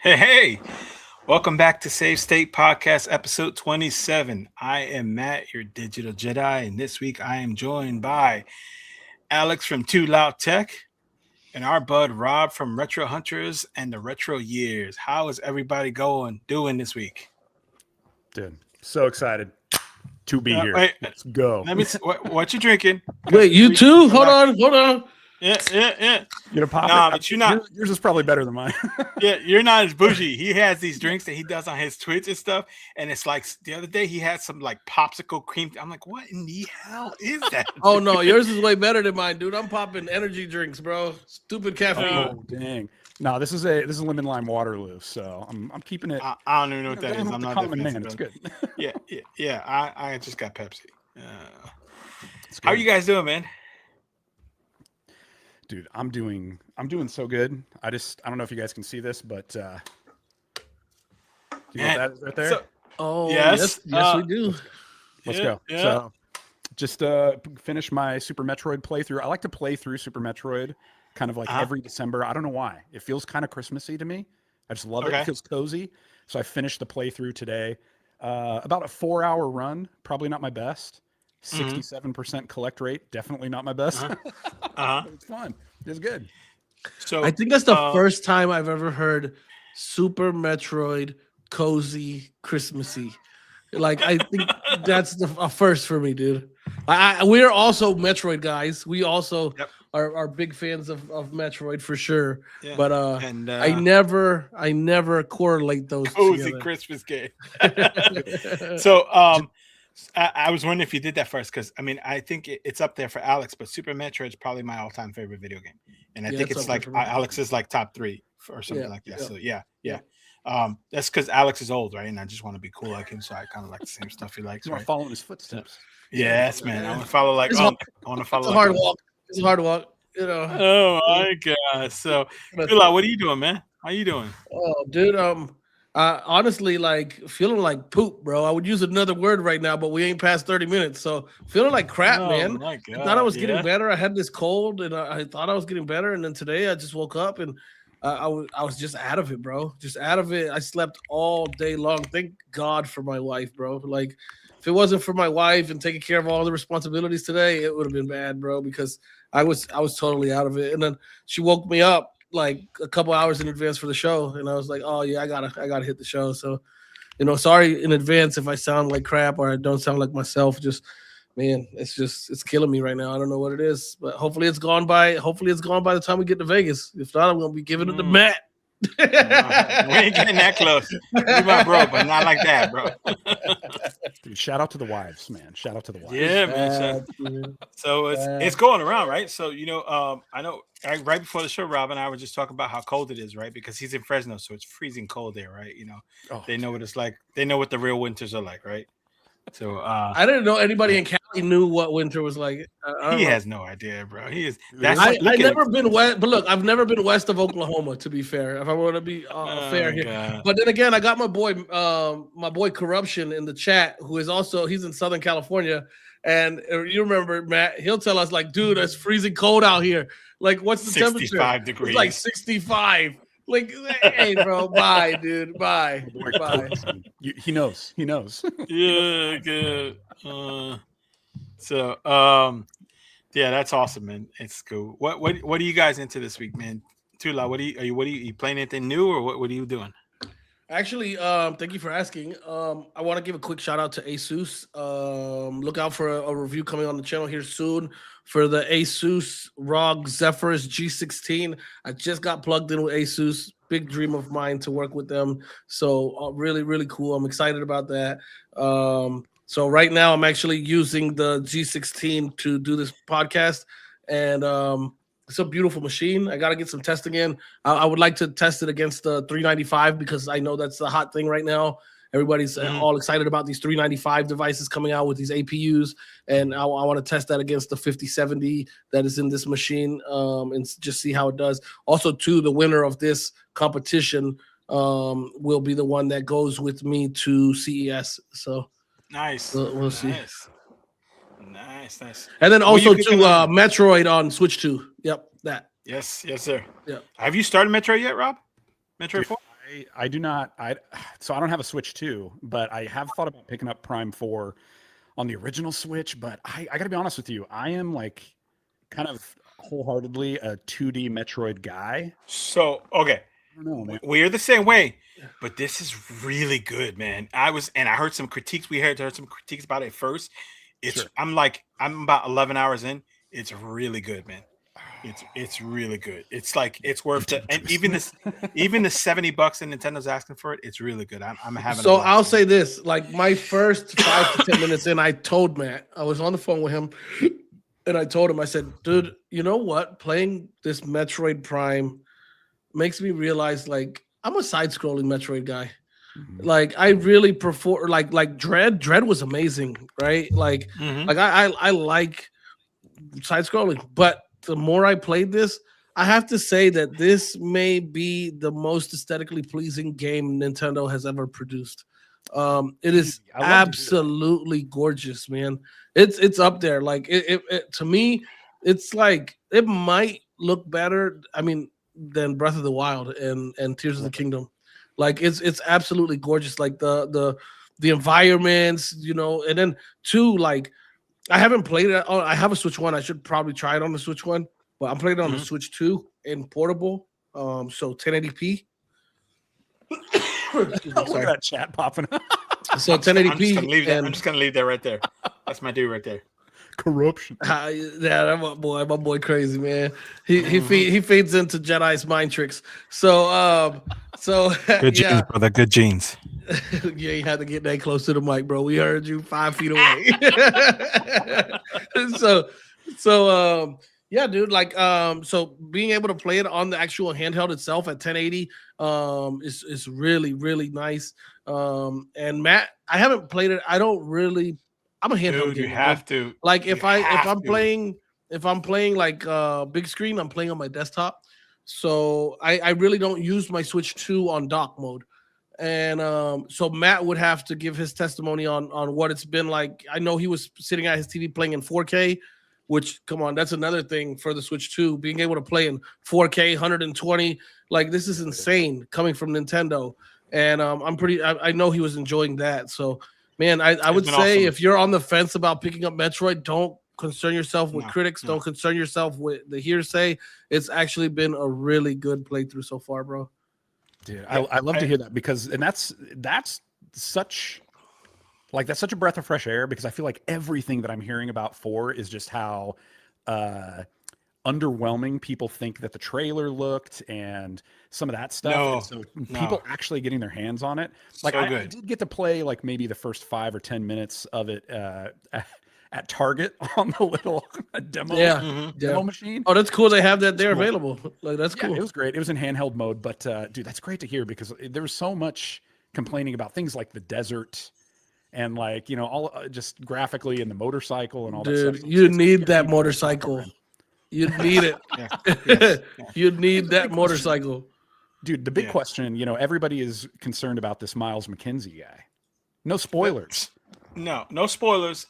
Hey, welcome back to SaveState Podcast, episode 27. I am Matt, your digital Jedi, and this week I am joined by Alex from Too Loud Tech and our bud Rob from Retro Hunters and the Retro Years. How is everybody doing this week? Dude, so excited to be here. Wait, let's go. Let me see, what you drinking? Wait, you too? Hold on. Yeah. You gonna pop Nah, it? but you're not. Yours is probably better than mine. Yeah, you're not as bougie. He has these drinks that he does on his Twitch and stuff, and it's like the other day he had some like popsicle cream. I'm like, what in the hell is that? Oh no, yours is way better than mine, dude. I'm popping energy drinks, bro. Stupid caffeine. Oh dang! No, this is lemon lime Waterloo, so I'm keeping it. I don't even know what that is. I'm not common that man. It's good. Yeah. I just got Pepsi. How are you guys doing, man? Dude, I'm doing so good. I don't know if you guys can see this, but you know that right there? Yes, we do. Let's go. Yeah. So just finish my Super Metroid playthrough. I like to play through Super Metroid kind of like every December. I don't know why. It feels kind of Christmassy to me. I just love it. It feels cozy. So I finished the playthrough today. About a 4-hour run, probably not my best. 67% collect rate, definitely not my best. It's fun. It's good. So I think that's the first time I've ever heard Super Metroid cozy Christmassy. Like I think that's a first for me, dude. We're also Metroid guys. We also are big fans of Metroid for sure. Yeah. But I never correlate those cozy together. Christmas game. So I was wondering if you did that first, because I mean I think it's up there for Alex, but Super Metroid is probably my all-time favorite video game, and I think it's like Alex's like top 3 or something like that. So yeah. That's because Alex is old, right? And I just want to be cool like him, so I kind of like the same stuff he likes. You want to follow in his footsteps? Yes, man. I want to follow like. I want to follow. It's a hard walk. It's a hard walk. You know. Oh my god! So, Phila, what are you doing, man? How you doing? Oh, dude. Honestly, like feeling like poop, bro. I would use another word right now, but we ain't past 30 minutes, so feeling like crap, man. My God, I thought I was getting better. I had this cold, and I thought I was getting better, and then today I just woke up and I was just out of it, bro. Just out of it. I slept all day long. Thank God for my wife, bro. Like, if it wasn't for my wife and taking care of all the responsibilities today, it would have been bad, bro. Because I was totally out of it, and then she woke me up like a couple hours in advance for the show, and I was like, oh yeah, I gotta hit the show. So, sorry in advance if I sound like crap or I don't sound like myself. Just, man, it's killing me right now. I don't know what it is, but hopefully it's gone by the time we get to Vegas. If not, I'm gonna be giving it to Matt. We ain't getting that close. We my bro, but not like that, bro. Dude, shout out to the wives, man. Shout out to the wives. Yeah, man. So it's going around, right? So I know right before the show, Rob and I were just talking about how cold it is, right? Because he's in Fresno, so it's freezing cold there, right? They know what it's like. They know what the real winters are like, right? So I didn't know anybody in Cali knew what winter was like. He has no idea, bro. He is. I've never been west, but look, I've never been west of Oklahoma. To be fair, if I want to be fair here, God. But then again, I got my boy Corruption in the chat, who is also he's in Southern California, and you remember Matt? He'll tell us like, dude, it's freezing cold out here. Like, what's the 65 temperature? 65 degrees. It's like 65. Like, hey, bro, bye, dude, bye. He knows. Yeah, good. Yeah, that's awesome, man. It's cool. What are you guys into this week, man? Tula, are you playing anything new, or what are you doing? Actually, thank you for asking. I want to give a quick shout out to Asus. Look out for a review coming on the channel here soon for the Asus ROG Zephyrus G16. I just got plugged in with Asus. Big dream of mine to work with them. So really, really cool. I'm excited about that. So right now I'm actually using the G16 to do this podcast, and it's a beautiful machine. I got to get some testing in. I would like to test it against the 395 because I know that's the hot thing right now. Everybody's all excited about these 395 devices coming out with these APUs, and I want to test that against the 5070 that is in this machine, and just see how it does. Also, too, the winner of this competition will be the one that goes with me to CES. So nice. We'll see. Nice. And then also to Metroid on Switch 2. Yep, that. Yes, sir. Yeah. Have you started Metroid yet, Rob? Metroid 4? I do not. So I don't have a Switch 2, but I have thought about picking up Prime 4 on the original Switch. But I got to be honest with you, I am like kind of wholeheartedly a 2D Metroid guy. So okay, I don't know, man. We're the same way, but this is really good, man. I heard some critiques. We heard some critiques about it first. I'm about 11 hours in. It's really good, man. It's really good. It's like it's worth it. And even the $70 that Nintendo's asking for it, it's really good. I'm having. So I'll say this: like my first 5 to 10 minutes in, I told Matt, I was on the phone with him, and I told him, I said, "Dude, you know what? Playing this Metroid Prime makes me realize like I'm a side-scrolling Metroid guy. Like I really prefer like Dread. Dread was amazing, right? Like I like side-scrolling, but the more I played this, I have to say that this may be the most aesthetically pleasing game Nintendo has ever produced. It is absolutely gorgeous, man. It's up there. Like it to me, it's like it might look better. I mean, than Breath of the Wild and Tears of the Kingdom. Like it's absolutely gorgeous. Like the environments, you know, and then two, like I haven't played it. Oh, I have a Switch 1. I should probably try it on the Switch 1, but I'm playing it on the Switch 2 in portable. So 1080p. Look at that chat popping up. So 1080p. I'm just gonna leave that right there. That's my dude right there. Corruption. Yeah, my boy, crazy man. He feeds into Jedi's mind tricks. So good genes, brother. Good genes. Yeah, you had to get that close to the mic, bro. We heard you 5 feet away. Yeah, dude. Like, so being able to play it on the actual handheld itself at 1080 is really, really nice. And Matt, I haven't played it. I'm a handheld gamer. You have to. Like if I'm playing like big screen, I'm playing on my desktop. So I really don't use my Switch 2 on dock mode. And so Matt would have to give his testimony on what it's been like. I know he was sitting at his TV playing in 4K, which, come on, that's another thing for the Switch 2, being able to play in 4K, 120. Like, this is insane coming from Nintendo. And I know he was enjoying that. So, man, I would say awesome. If you're on the fence about picking up Metroid, don't concern yourself with critics. Don't concern yourself with the hearsay. It's actually been a really good playthrough so far, bro. Dude, I love to hear that because that's such a breath of fresh air, because I feel like everything that I'm hearing about 4 is just how underwhelming people think that the trailer looked and some of that stuff. People actually getting their hands on it. Like I did get to play like maybe the first 5 or 10 minutes of it at Target on the little demo machine. Oh, that's cool. They have that there available. Like that's cool. It was great. It was in handheld mode, but dude, that's great to hear, because there was so much complaining about things like the desert and like, you know, all just graphically and the motorcycle and all that stuff. Dude, you need that motorcycle. You need it. You need that motorcycle. Dude, the big question, you know, everybody is concerned about this Miles McKenzie guy. No spoilers. No spoilers.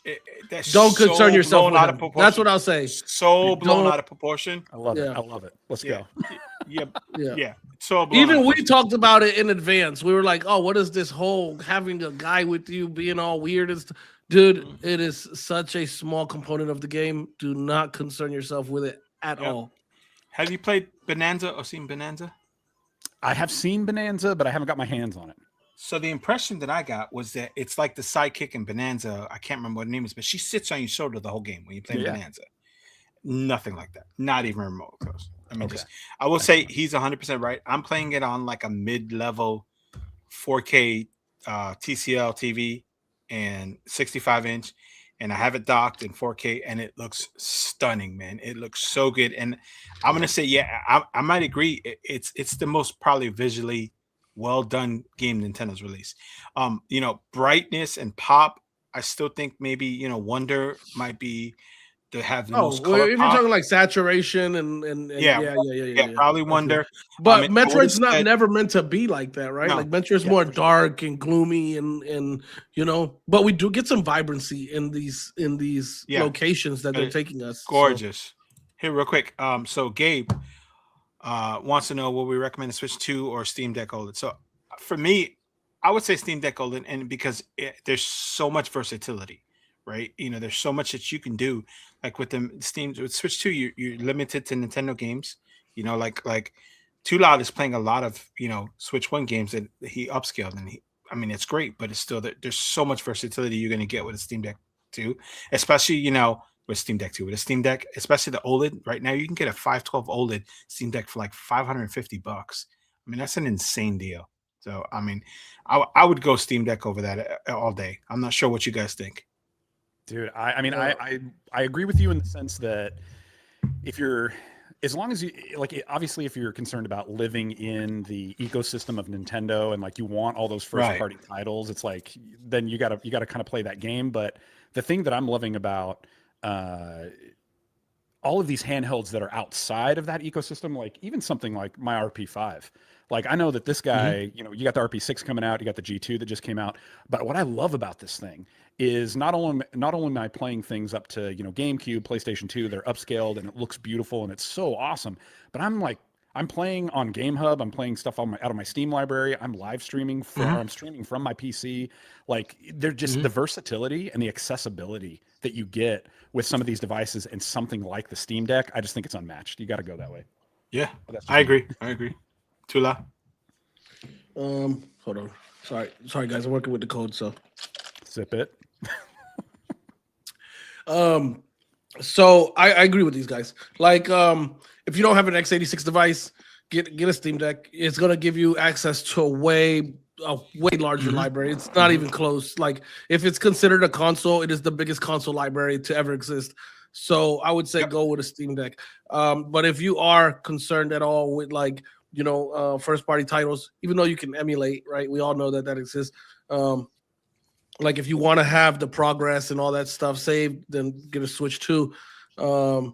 Don't concern yourself with him. That's what I'll say. So blown out of proportion. I love it. Let's go. Yeah. So even we talked about it in advance. We were like, "Oh, what is this whole having a guy with you being all weird?" Dude, it is such a small component of the game. Do not concern yourself with it at all. Have you played Bonanza or seen Bonanza? I have seen Bonanza, but I haven't got my hands on it. So the impression that I got was that it's like the sidekick in Bonanza. I can't remember what her name is, but she sits on your shoulder the whole game when you play Bonanza. Nothing like that. Not even remote close. I mean, I will say he's 100% right. I'm playing it on like a mid-level 4K TCL TV and 65-inch, and I have it docked in 4K, and it looks stunning, man. It looks so good, and I'm gonna say, I might agree. It's the most probably visually well done game Nintendo's released. You know, brightness and pop. I still think maybe, you know, Wonder might be to have the most color. If you're talking like saturation and probably Wonder. But Metroid's never meant to be like that, right? No. Like Metroid's more dark and gloomy and you know, but we do get some vibrancy in these locations that they're taking us. Gorgeous. So. Here, real quick. So Gabe wants to know, will we recommend a Switch 2 or Steam Deck OLED? So for me, I would say Steam Deck OLED, and because there's so much versatility, right? There's so much that you can do. Like with the Steam, with Switch 2, you're limited to Nintendo games. Like Too Loud is playing a lot of Switch 1 games that he upscaled, and it's great, but it's still there's so much versatility you're going to get with a Steam Deck 2, especially with Steam Deck 2, with a Steam Deck, especially the OLED. Right now, you can get a 512 OLED Steam Deck for like $550. That's an insane deal. So, I would go Steam Deck over that all day. I'm not sure what you guys think. Dude, I agree with you in the sense that as long as you obviously if you're concerned about living in the ecosystem of Nintendo and like you want all those first party titles, it's like then you gotta kind of play that game. But the thing that I'm loving about all of these handhelds that are outside of that ecosystem, like even something like my RP5. Like I know that this guy, you got the RP6 coming out, you got the G2 that just came out. But what I love about this thing is not only am I playing things up to GameCube, PlayStation 2, they're upscaled and it looks beautiful and it's so awesome. But I'm playing on GameHub, I'm playing stuff out of my Steam library, I'm live streaming I'm streaming from my PC. Like they're just the versatility and the accessibility that you get with some of these devices and something like the Steam Deck. I just think it's unmatched. You got to go that way. Yeah, I agree. Tula. Hold on. Sorry guys, I'm working with the code, so zip it. So I agree with these guys. Like, if you don't have an x86 device, get a Steam Deck. It's gonna give you access to a way larger library. It's not even close. Like, if it's considered a console, it is the biggest console library to ever exist. So I would say go with a Steam Deck. But if you are concerned at all with first party titles, even though you can emulate, right? We all know that exists. Like if you want to have the progress and all that stuff saved, then get a Switch 2. But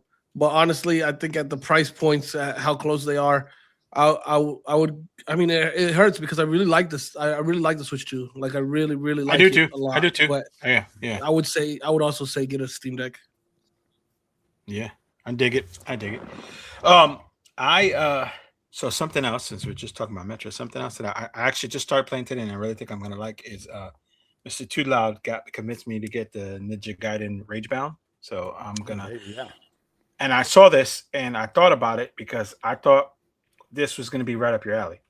honestly, I think at the price points, at how close they are, I would. It hurts because I really like this. I really like the Switch 2. Like I really like it a lot. I do too. But yeah. I would also say get a Steam Deck. Yeah, I dig it. So something else, since we're just talking about Metro, something else that I actually just started playing today and I really think I'm gonna like is Mr. Too Loud convinced me to get the Ninja Gaiden Ragebound. So I'm gonna And I saw this and I thought about it because I thought this was gonna be right up your alley.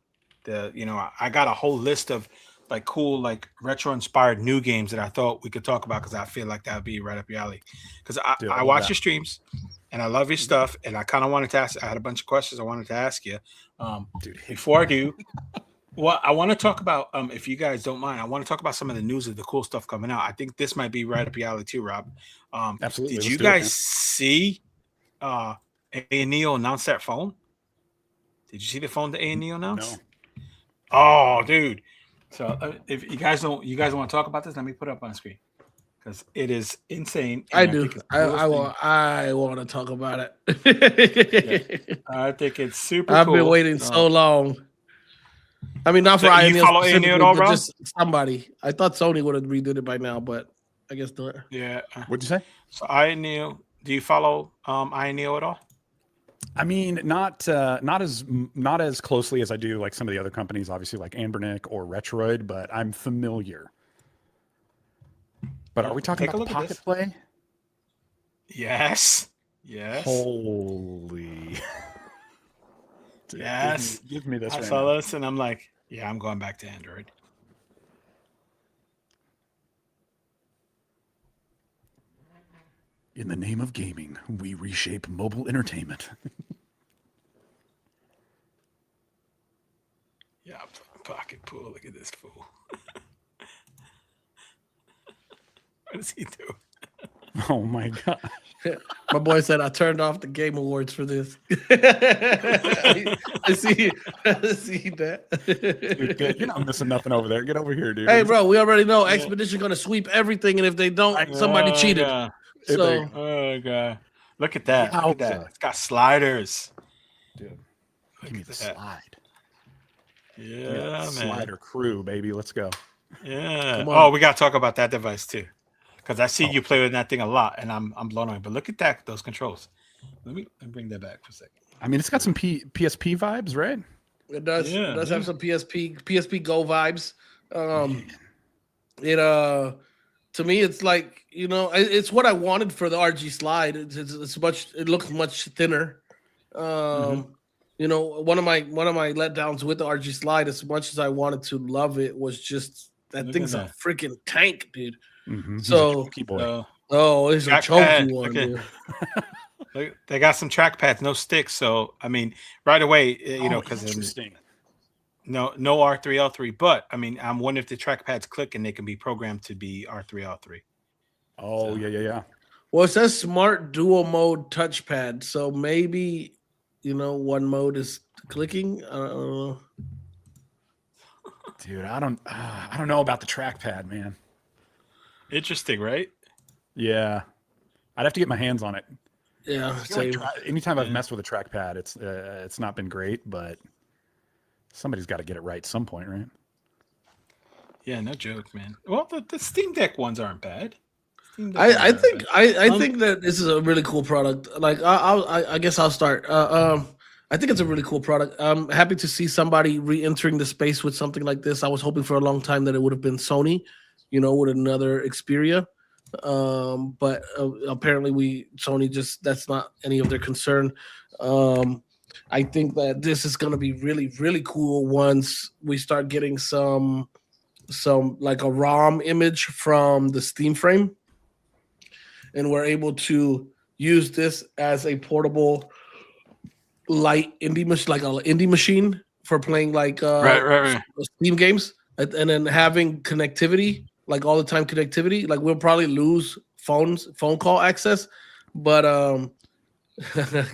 I got a whole list of like cool, like retro inspired new games that I thought we could talk about because I feel like that would be right up your alley. Because I watch your streams and I love your stuff, and I kind of wanted to ask. I had a bunch of questions I wanted to ask you. Before I do, I want to talk about, if you guys don't mind, I want to talk about some of the news of the cool stuff coming out. I think this might be right up your alley too, Rob. Absolutely. Did you guys see A&E announce that phone? Did you see the phone that A&E announced? No. Oh, dude. So if you guys want to talk about this, let me put it up on the screen because it is insane. I do. I want to talk about it. I think it's super I've cool. been waiting so long. Not for INEO. You follow INEO at all, bro? Just somebody. I thought Sony would have redid it by now, but I guess not. Yeah. What'd you say? So INEO. Do you follow INEO at all? Not as closely as I do like some of the other companies, obviously like Anbernic or Retroid, but I'm familiar. But are we talking about the Pocket Play? Yes. Holy. Dude, yes. Give me this. I saw this and I'm like, yeah, I'm going back to Android. In the name of gaming, we reshape mobile entertainment. Yeah, Pocket Pool. Look at this fool. What does he do? Oh my god! My boy said I turned off the Game Awards for this. I see that. Dude, good. You're not missing nothing over there. Get over here, dude. Hey, bro, we already know Expedition gonna sweep everything, and if they don't, somebody cheated. God. So, oh god, look at that! Look at that! It's got sliders. Dude, give me the slide. Yeah, man. Slider crew, baby. Let's go. Yeah. Oh, we got to talk about that device too, because I see you play with that thing a lot, and I'm blown away. But look at those controls. Let me bring that back for a second. It's got some PSP vibes, right? It does. Yeah, it does have some PSP Go vibes. It to me, it's like, it's what I wanted for the RG slide. It's much. It looks much thinner. One of my letdowns with the RG slide, as much as I wanted to love it, was just that thing's a freaking tank, dude. So, it's a chunky one, dude. They got some trackpads, no sticks. So I mean, right away, because interesting. No R3L3, but I mean, I'm wondering if the trackpads click and they can be programmed to be R3L3. Oh, so. Yeah. Well, it says smart dual mode touchpad, so maybe one mode is clicking. I don't know. Dude, I don't know about the trackpad, man. Interesting, right? Yeah, I'd have to get my hands on it. Yeah. Anytime I've messed with a trackpad, it's not been great, but somebody's got to get it right at some point, right? Yeah, no joke, man. Well, the Steam Deck ones aren't bad. I think that this is a really cool product. Like I guess I'll start. I think it's a really cool product. I'm happy to see somebody re-entering the space with something like this. I was hoping for a long time that it would have been Sony, with another Xperia. But apparently Sony that's not any of their concern. I think that this is going to be really, really cool once we start getting some like a ROM image from the Steam frame, and we're able to use this as a portable light indie machine for playing like right. Steam games, and then having connectivity, like all the time connectivity. Like we'll probably lose phone call access, but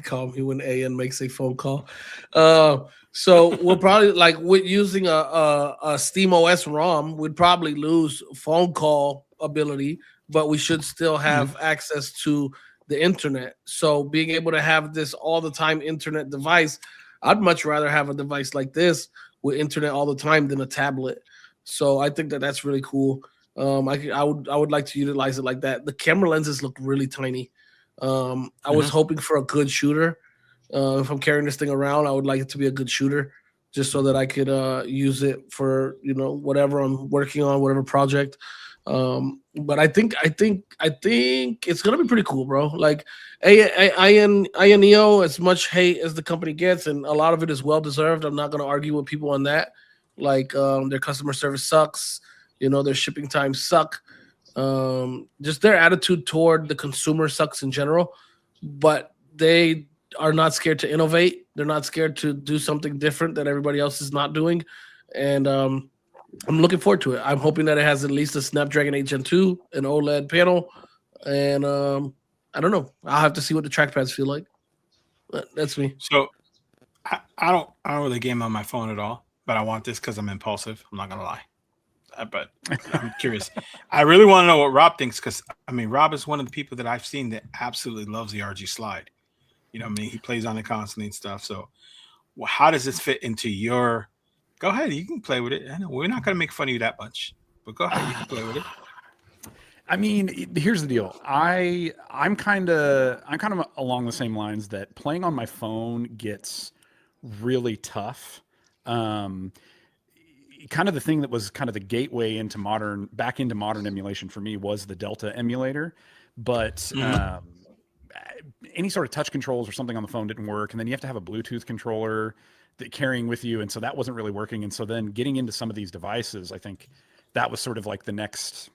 call me when AN makes a phone call. So we'll probably, like, with using a Steam OS ROM, we'd probably lose phone call ability, but we should still have access to the internet. So being able to have this all the time internet device, I'd much rather have a device like this with internet all the time than a tablet. So I think that that's really cool. I would like to utilize it like that. The camera lenses look really tiny. I was hoping for a good shooter. If I'm carrying this thing around, I would like it to be a good shooter, just so that I could use it for whatever I'm working on, whatever project. But I think it's gonna be pretty cool, bro. Like INEO, as much hate as the company gets, and a lot of it is well deserved. I'm not gonna argue with people on that. Like their customer service sucks. Their shipping times suck. Just their attitude toward the consumer sucks in general, but they are not scared to innovate. They're not scared to do something different that everybody else is not doing. And I'm looking forward to it. I'm hoping that it has at least a Snapdragon 8 Gen 2, an OLED panel, and I don't know. I'll have to see what the trackpads feel like. But that's me. So I don't really game on my phone at all, but I want this because I'm impulsive. I'm not gonna lie. But I'm curious. I really want to know what Rob thinks, because I mean, Rob is one of the people that I've seen that absolutely loves the RG slide. He plays on it constantly and stuff. So, how does this fit into your? Go ahead, you can play with it. I know we're not going to make fun of you that much, but go ahead, you can play with it. I mean, here's the deal. I'm kind of along the same lines that playing on my phone gets really tough. Kind of the thing that was kind of the gateway into modern emulation for me was the Delta emulator, but any sort of touch controls or something on the phone didn't work, and then you have to have a Bluetooth controller that carrying with you, and so that wasn't really working. And so then getting into some of these devices, I think that was sort of like the next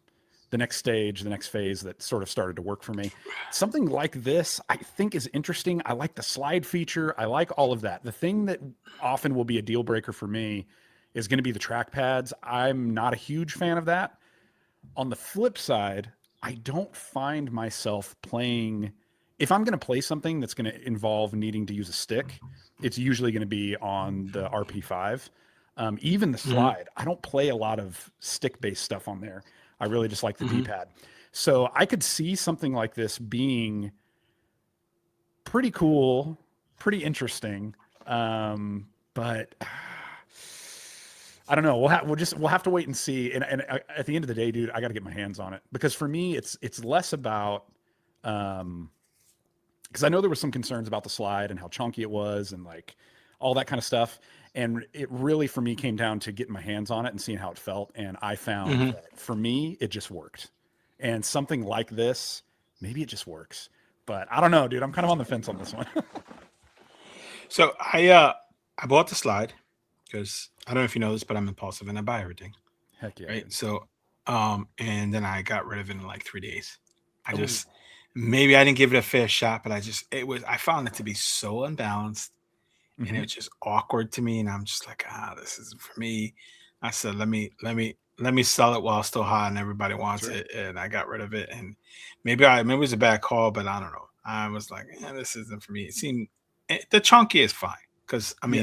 stage, the next phase that sort of started to work for me. Something like this, I think, is interesting. I like the slide feature. I like all of that. The thing that often will be a deal breaker for me is going to be the trackpads. I'm not a huge fan of that. On the flip side, I don't find myself playing. If I'm going to play something that's going to involve needing to use a stick, it's usually going to be on the RP5. Even the slide, I don't play a lot of stick-based stuff on there. I really just like the D-pad. So I could see something like this being pretty cool, pretty interesting. But I don't know. We'll have to wait and see. And at the end of the day, dude, I got to get my hands on it, because for me, it's less about, because I know there were some concerns about the slide and how chunky it was and like all that kind of stuff. And it really, for me, came down to getting my hands on it and seeing how it felt. And I found that for me, it just worked. And something like this, maybe it just works. But I don't know, dude. I'm kind of on the fence on this one. So I bought the slide because I don't know if you know this, but I'm impulsive and I buy everything. Heck yeah. Right. Dude. So and then I got rid of it in like 3 days. Maybe I didn't give it a fair shot, but I found it to be so unbalanced. And it was just awkward to me, and I'm just like, this isn't for me. I said, let me sell it while it's still hot and everybody wants it, and I got rid of it. And maybe it was a bad call, but I don't know. I was like, this isn't for me. It seemed the chunky is fine because look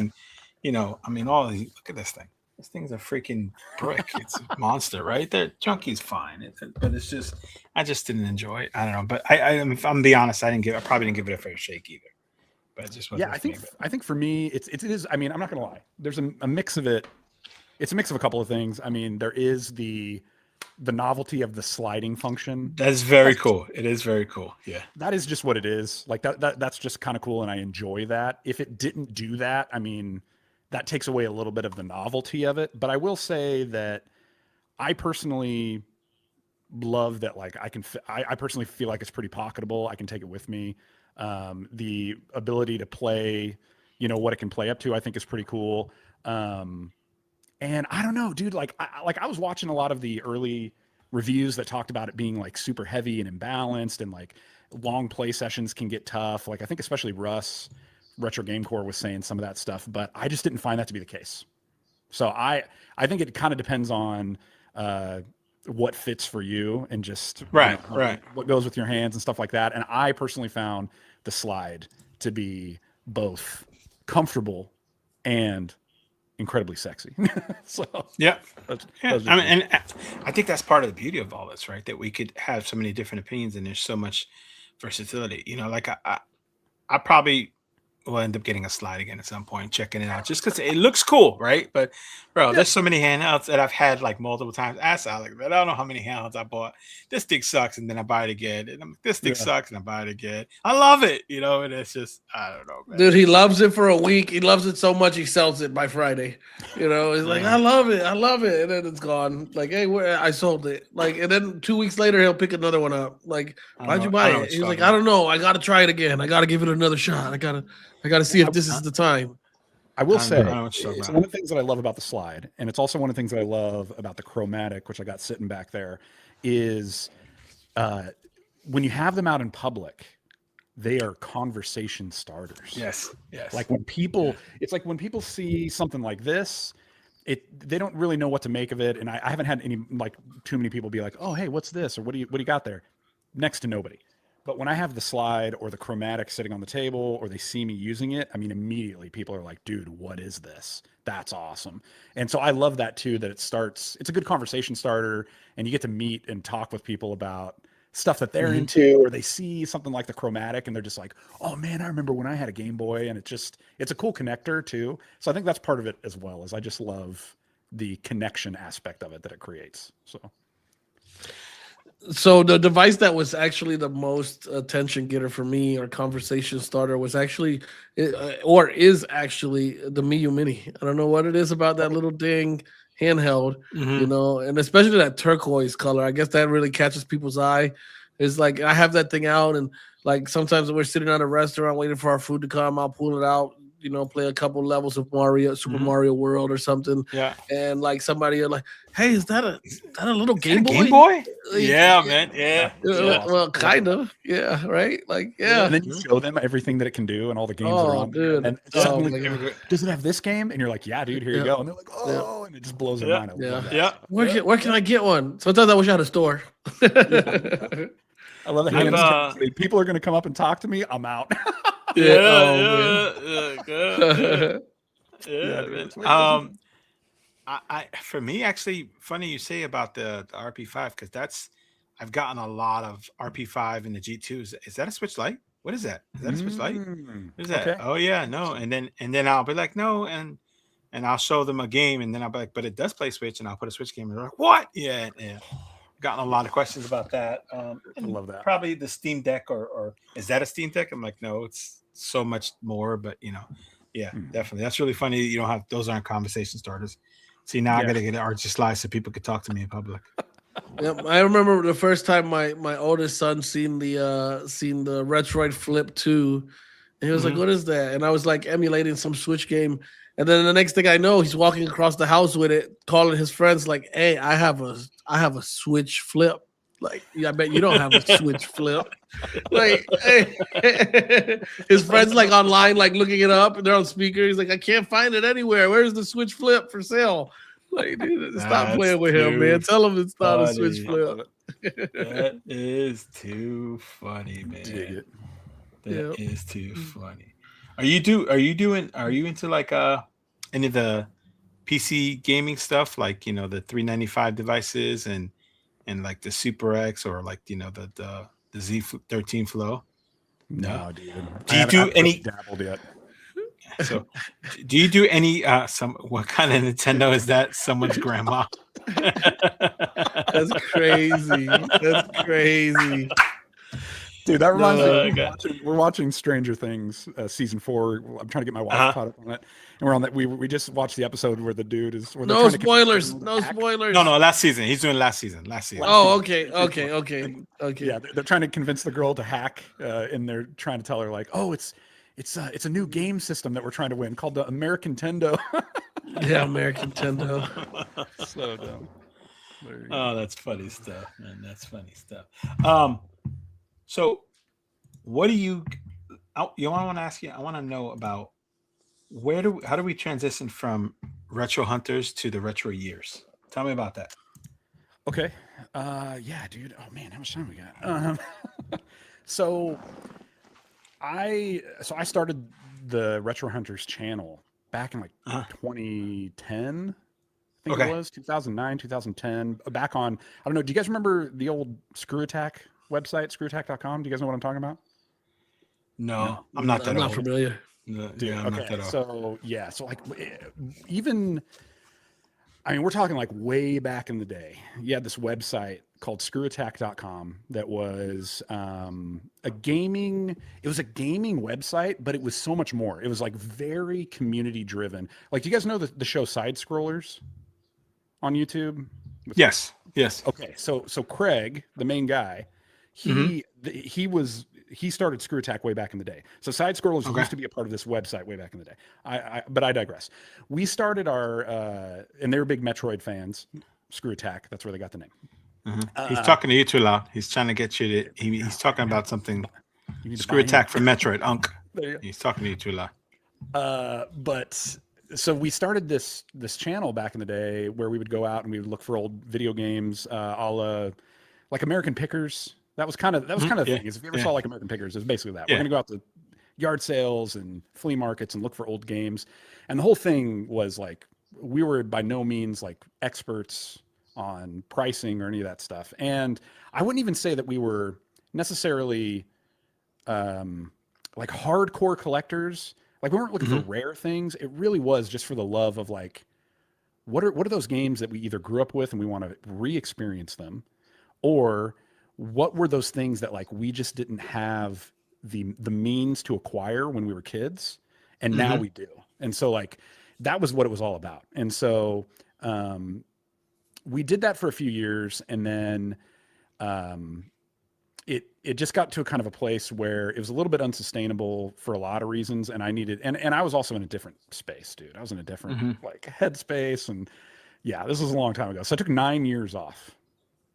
at this thing. This thing's a freaking brick. It's a monster, right? The chunky's fine, but it's just I just didn't enjoy it. I don't know, but if I'm be honest, I probably didn't give it a fair shake either. But just I think for me it is. I mean, I'm not gonna lie. There's a mix of it. It's a mix of a couple of things. I mean, there is the novelty of the sliding function. That's very cool. It is very cool. Yeah, that is just what it is. Like that's just kind of cool, and I enjoy that. If it didn't do that, I mean, that takes away a little bit of the novelty of it. But I will say that I personally love that. Like I personally feel like it's pretty pocketable. I can take it with me. The ability to play, what it can play up to, I think is pretty cool. And I don't know, dude, I was watching a lot of the early reviews that talked about it being like super heavy and imbalanced and like long play sessions can get tough. Like I think especially Russ, Retro Game Core, was saying some of that stuff, but I just didn't find that to be the case. So I think it kind of depends on, what fits for you and just what goes with your hands and stuff like that. And I personally found the slide to be both comfortable and incredibly sexy. So and I think that's part of the beauty of all this, right? That we could have so many different opinions and there's so much versatility. Like I probably will end up getting a slide again at some point, checking it out just because it looks cool, right? But bro, there's so many handhelds that I've had like multiple times. Ask Alex, but I don't know how many handhelds I bought. This thing sucks, and then I buy it again. And this thing sucks, and I buy it again. I love it, and it's just I don't know, man. Dude, he loves it for a week. He loves it so much he sells it by Friday. He's like, I love it, and then it's gone. Like, hey, I sold it. Like, and then 2 weeks later he'll pick another one up. Like, why'd you buy it? He's like, I don't know. I gotta try it again. I gotta give it another shot. I gotta see if this is the time. I will say, it's one of the things that I love about the slide, and it's also one of the things that I love about the chromatic, which I got sitting back there, is when you have them out in public, they are conversation starters. Yes. Like when people, it's like when people see something like this, they don't really know what to make of it, and I haven't had too many people be like, oh, hey, what's this, or what do you got there? Next to nobody. But when I have the slide or the chromatic sitting on the table or they see me using it, I mean, immediately people are like, dude, what is this? That's awesome. And so I love that too, that it's a good conversation starter and you get to meet and talk with people about stuff that they're into, or they see something like the chromatic and they're just like, oh man, I remember when I had a Game Boy, and it's a cool connector too. So I think that's part of it as well, is I just love the connection aspect of it that it creates. So the device that was actually the most attention getter for me, or conversation starter, was actually, is actually the Miyoo Mini. I don't know what it is about that little ding handheld, and especially that turquoise color. I guess that really catches people's eye. It's like I have that thing out, and like sometimes we're sitting at a restaurant waiting for our food to come, I'll pull it out, play a couple levels of Super Mario World or something. Yeah. And like somebody are like, hey, is that a little Game Boy? Game Boy? Yeah, man. Yeah. Well, kind of. Yeah. Right. Like, yeah. And then you show them everything that it can do and all the games are on there. And suddenly, does it have this game? And you're like, yeah, dude, here you go. And they're like, oh, and it just blows their mind. Yeah. Where can I get one? Sometimes I wish I had a store. I love that. People are going to come up and talk to me. I'm out. For me, actually, funny you say about the RP5, because I've gotten a lot of RP5 and the G2s. Is that a Switch Lite? What is that? Is that a Switch Lite? What is that? Okay. Oh yeah, no. And then I'll be like, no, and I'll show them a game, and then I'll be like, but it does play Switch, and I'll put a Switch game, and they're like, what? Yeah. Gotten a lot of questions about that. I love that. Probably the Steam Deck, or is that a Steam Deck? I'm like, no, it's so much more, but Yeah, definitely. That's really funny. You don't have those aren't conversation starters. See, now I gotta get an arch slice so people could talk to me in public. Yep, I remember the first time my oldest son seen the Retroid Flip 2, and he was like, "What is that?" And I was like emulating some Switch game, and then the next thing I know, he's walking across the house with it, calling his friends like, "Hey, I have a Switch Flip." Like, yeah, I bet you don't have a Switch Flip. Like, hey. His friends like online, like looking it up, and they're on speaker. He's like, "I can't find it anywhere. Where's the Switch Flip for sale?" Like, dude, stop playing with him, man. Tell him it's not a Switch Flip. That is too funny, man. That is too funny. Are you into like any of the PC gaming stuff, like the 395 devices and like the Super X or like the Z13 Flow? No, dude. Do you do any dabbled yet? So, do you do any what kind of Nintendo is that? Someone's grandma. That's crazy. That's crazy. Dude, that reminds me. We're watching Stranger Things season 4. I'm trying to get my wife caught up on it, and we're on that. We just watched the episode where the dude is. Where no spoilers. No spoilers. No. Last season. He's doing last season. Oh, okay. Yeah, they're trying to convince the girl to hack, and they're trying to tell her like, oh, it's a new game system that we're trying to win called the American Tendo. Yeah, American Tendo. So dumb. Oh, that's funny stuff, man. That's funny stuff. So what do you want to ask you? I want to know about how do we transition from retro hunters to the retro years? Tell me about that. Okay. Yeah, dude. Oh man, how much time we got? So I started the Retro Hunters channel back in like 2010. I think it was 2009, 2010. Back on, I don't know. Do you guys remember the old Screw Attack website, screwattack.com? Do you guys know what I'm talking about? No, I'm not that old. I'm not familiar. No, yeah, I'm not that old. So like even, I mean, we're talking like way back in the day. You had this website called screwattack.com that was a gaming website, but it was so much more. It was like very community driven. Like, do you guys know the show Side Scrollers on YouTube? Yes. Okay, so Craig, the main guy, he started Screw Attack way back in the day. So Side Scrollers used to be a part of this website way back in the day. But I digress. We started our and they were big Metroid fans. Screw Attack, that's where they got the name. He's talking to you too loud. He's trying to get you to. He's talking about something. Screw Attack for Metroid, Unc. He's talking to you too loud. But so we started this channel back in the day where we would go out and we would look for old video games, a la like American Pickers. That was kind of the thing. Is if you ever saw like American Pickers, it's basically that. We're gonna go out to yard sales and flea markets and look for old games, and the whole thing was like we were by no means like experts on pricing or any of that stuff. And I wouldn't even say that we were necessarily like hardcore collectors. Like we weren't looking for rare things. It really was just for the love of like, what are those games that we either grew up with and we want to re-experience them, or what were those things that like we just didn't have the means to acquire when we were kids, and now we do. And so like that was what it was all about. And so we did that for a few years, and then it just got to a kind of a place where it was a little bit unsustainable for a lot of reasons, and I needed and I was also in a different space, dude. I was in a different like headspace, and yeah, this was a long time ago. So I took 9 years off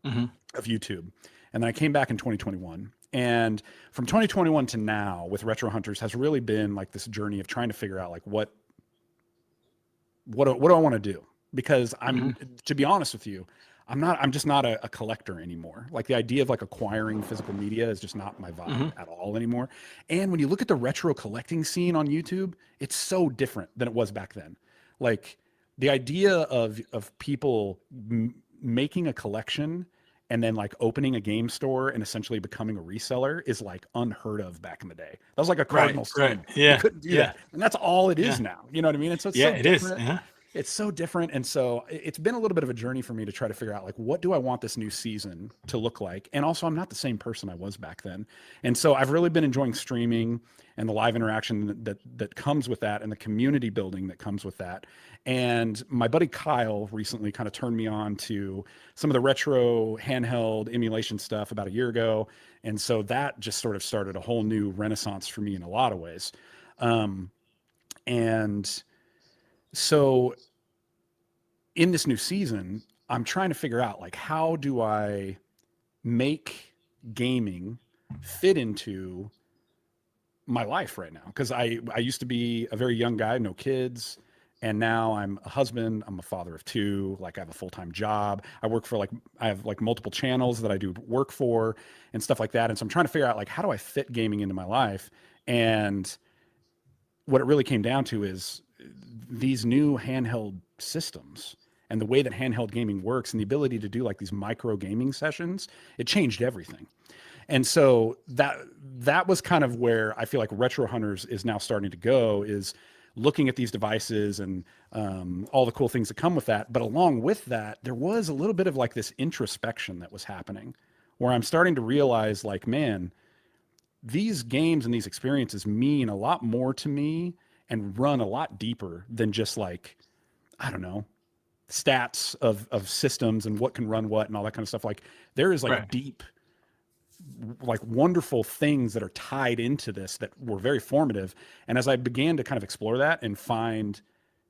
of YouTube, and then I came back in 2021. And from 2021 to now with Retro Hunters has really been like this journey of trying to figure out like what do I want to do? Because to be honest with you, I'm just not a collector anymore. Like the idea of like acquiring physical media is just not my vibe at all anymore. And when you look at the retro collecting scene on YouTube, it's so different than it was back then. Like the idea of people making a collection and then like opening a game store and essentially becoming a reseller is like unheard of back in the day. That was like a cardinal sin. Yeah. You couldn't do that. And that's all it is now. You know what I mean? It's so it is. It's so different. And so it's been a little bit of a journey for me to try to figure out, like, what do I want this new season to look like? And also, I'm not the same person I was back then. And so I've really been enjoying streaming and the live interaction that comes with that, and the community building that comes with that. And my buddy Kyle recently kind of turned me on to some of the retro handheld emulation stuff about a year ago. And so that just sort of started a whole new renaissance for me in a lot of ways. And so in this new season, I'm trying to figure out, like, how do I make gaming fit into my life right now? Because I used to be a very young guy, no kids. And now I'm a husband, I'm a father of 2, like I have a full-time job. I work for I have multiple channels that I do work for and stuff like that. And so I'm trying to figure out, like, how do I fit gaming into my life? And what it really came down to is these new handheld systems and the way that handheld gaming works and the ability to do like these micro gaming sessions, it changed everything. And so that was kind of where I feel like Retro Hunters is now starting to go, is looking at these devices and all the cool things that come with that. But along with that, there was a little bit of like this introspection that was happening, where I'm starting to realize, like, man, these games and these experiences mean a lot more to me and run a lot deeper than just, like, I don't know, stats of systems and what can run what and all that kind of stuff. Like, there is like deep, like, wonderful things that are tied into this that were very formative. And as I began to kind of explore that and find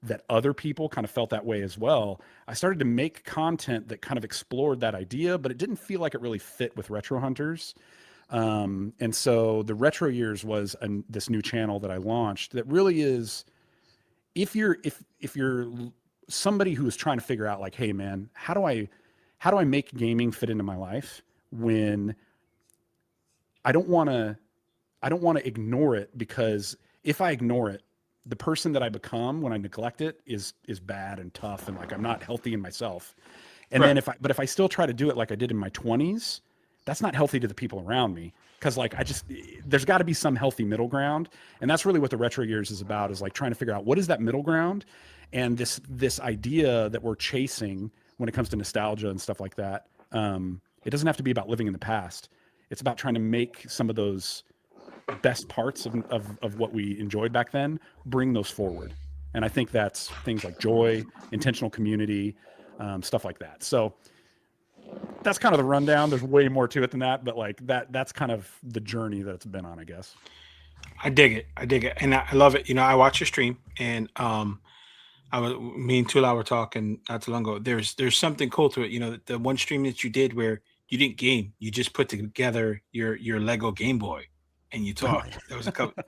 that other people kind of felt that way as well, I started to make content that kind of explored that idea, but it didn't feel like it really fit with Retro Hunters. And so the Retro Years was this new channel that I launched that really is, if you're somebody who is trying to figure out, like, hey man, how do I make gaming fit into my life when I don't want to ignore it, because if I ignore it, the person that I become when I neglect it is bad and tough, and like I'm not healthy in myself. And then if I still try to do it like I did in my 20s, that's not healthy to the people around me. Cause like, there's gotta be some healthy middle ground. And that's really what the Retro Years is about, is like trying to figure out what is that middle ground. And this idea that we're chasing when it comes to nostalgia and stuff like that. It doesn't have to be about living in the past. It's about trying to make some of those best parts of what we enjoyed back then, bring those forward. And I think that's things like joy, intentional community, stuff like that. So that's kind of the rundown. There's way more to it than that, but like that's kind of the journey that it's been on, I guess. I dig it. And I love it. You know, I watch your stream, and me and Tula were talking not too long ago. There's something cool to it. You know, the one stream that you did where you didn't game, you just put together your Lego Game Boy and you talked. There was a couple,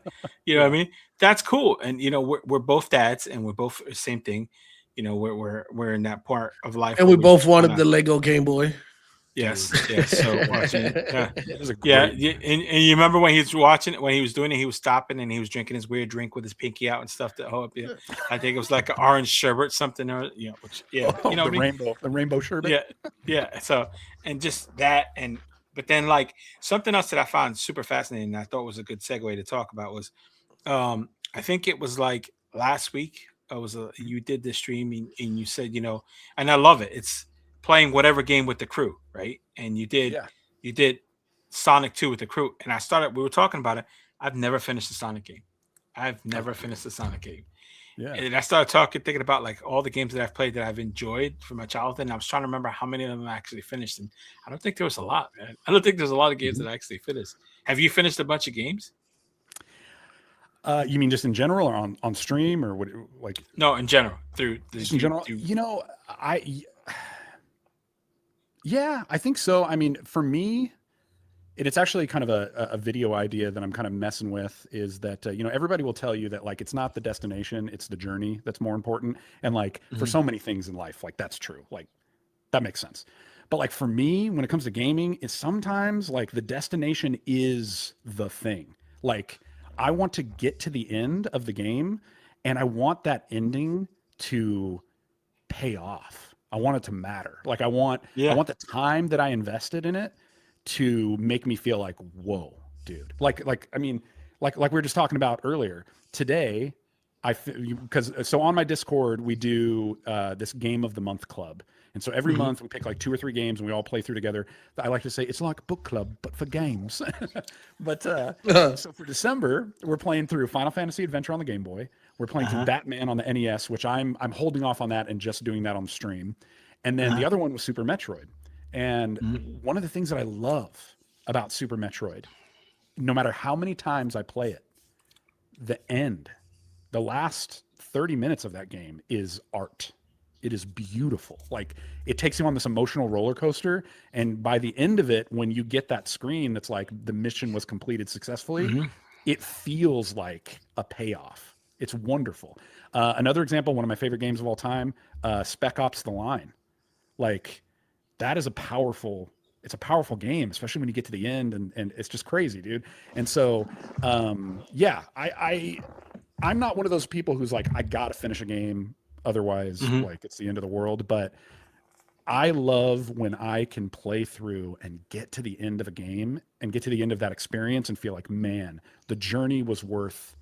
you know what I mean? That's cool. And you know, we're both dads, and we're both the same thing. You know, we're in that part of life, and we both wanted the Lego Game Boy. Yes, yes. So watching it, and you remember when he was watching it, when he was doing it, he was stopping and he was drinking his weird drink with his pinky out and stuff. I think it was like an orange sherbet, something, or you know, the rainbow sherbet. Yeah. So, and just that, but then like something else that I found super fascinating, and I thought was a good segue to talk about was, I think it was like last week. You did this stream and you said, you know, and I love it. It's playing whatever game with the crew, right? And you did Sonic 2 with the crew. And we were talking about it. I've never finished a Sonic game. Yeah. And I started thinking about like all the games that I've played that I've enjoyed from my childhood. And I was trying to remember how many of them I actually finished. And I don't think there was a lot, man. I don't think there's a lot of games that I actually finished. Have you finished a bunch of games? You mean just in general, or on stream, or what? Like, no, in general, in general. You know, yeah, I think so. I mean, for me, it's actually kind of a video idea that I'm kind of messing with, is that, you know, everybody will tell you that like, it's not the destination, it's the journey that's more important. And like for so many things in life, like that's true. Like that makes sense. But like for me, when it comes to gaming, it's sometimes like the destination is the thing. Like I want to get to the end of the game, and I want that ending to pay off. I want it to matter. Like I want the time that I invested in it to make me feel like, whoa, dude. Like I mean, like we were just talking about earlier today, because so on my Discord we do this game of the month club, and so every month we pick like 2 or 3 games and we all play through together. I like to say it's like book club but for games. But so for December we're playing through Final Fantasy Adventure on the Game Boy. We're playing through Batman on the NES, which I'm holding off on that and just doing that on the stream. And then the other one was Super Metroid. And one of the things that I love about Super Metroid, no matter how many times I play it, the last 30 minutes of that game is art. It is beautiful. Like, it takes you on this emotional roller coaster. And by the end of it, when you get that screen that's like the mission was completed successfully, it feels like a payoff. It's wonderful. Another example, one of my favorite games of all time, Spec Ops: The Line. Like, that is a powerful game, especially when you get to the end, and it's just crazy, dude. And so, I'm not one of those people who's like, I gotta finish a game, otherwise like it's the end of the world. But I love when I can play through and get to the end of a game and get to the end of that experience and feel like, man, the journey was worth,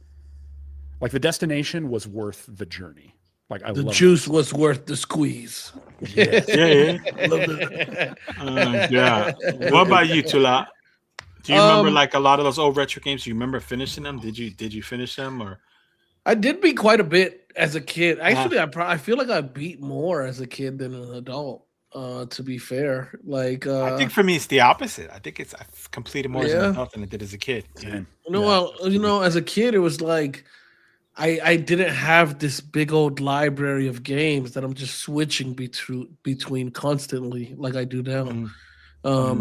like the destination was worth the journey. Like, the juice was worth the squeeze. Yes. Yeah. What about you, Tula? Do you remember like a lot of those old retro games? Do you remember finishing them? Did you finish them? Or I did beat quite a bit as a kid. Actually, I feel like I beat more as a kid than an adult. To be fair, like I think for me it's the opposite. I think I've completed more as an adult than I did as a kid. Well, as a kid, it was like I didn't have this big old library of games that I'm just switching between constantly like I do now.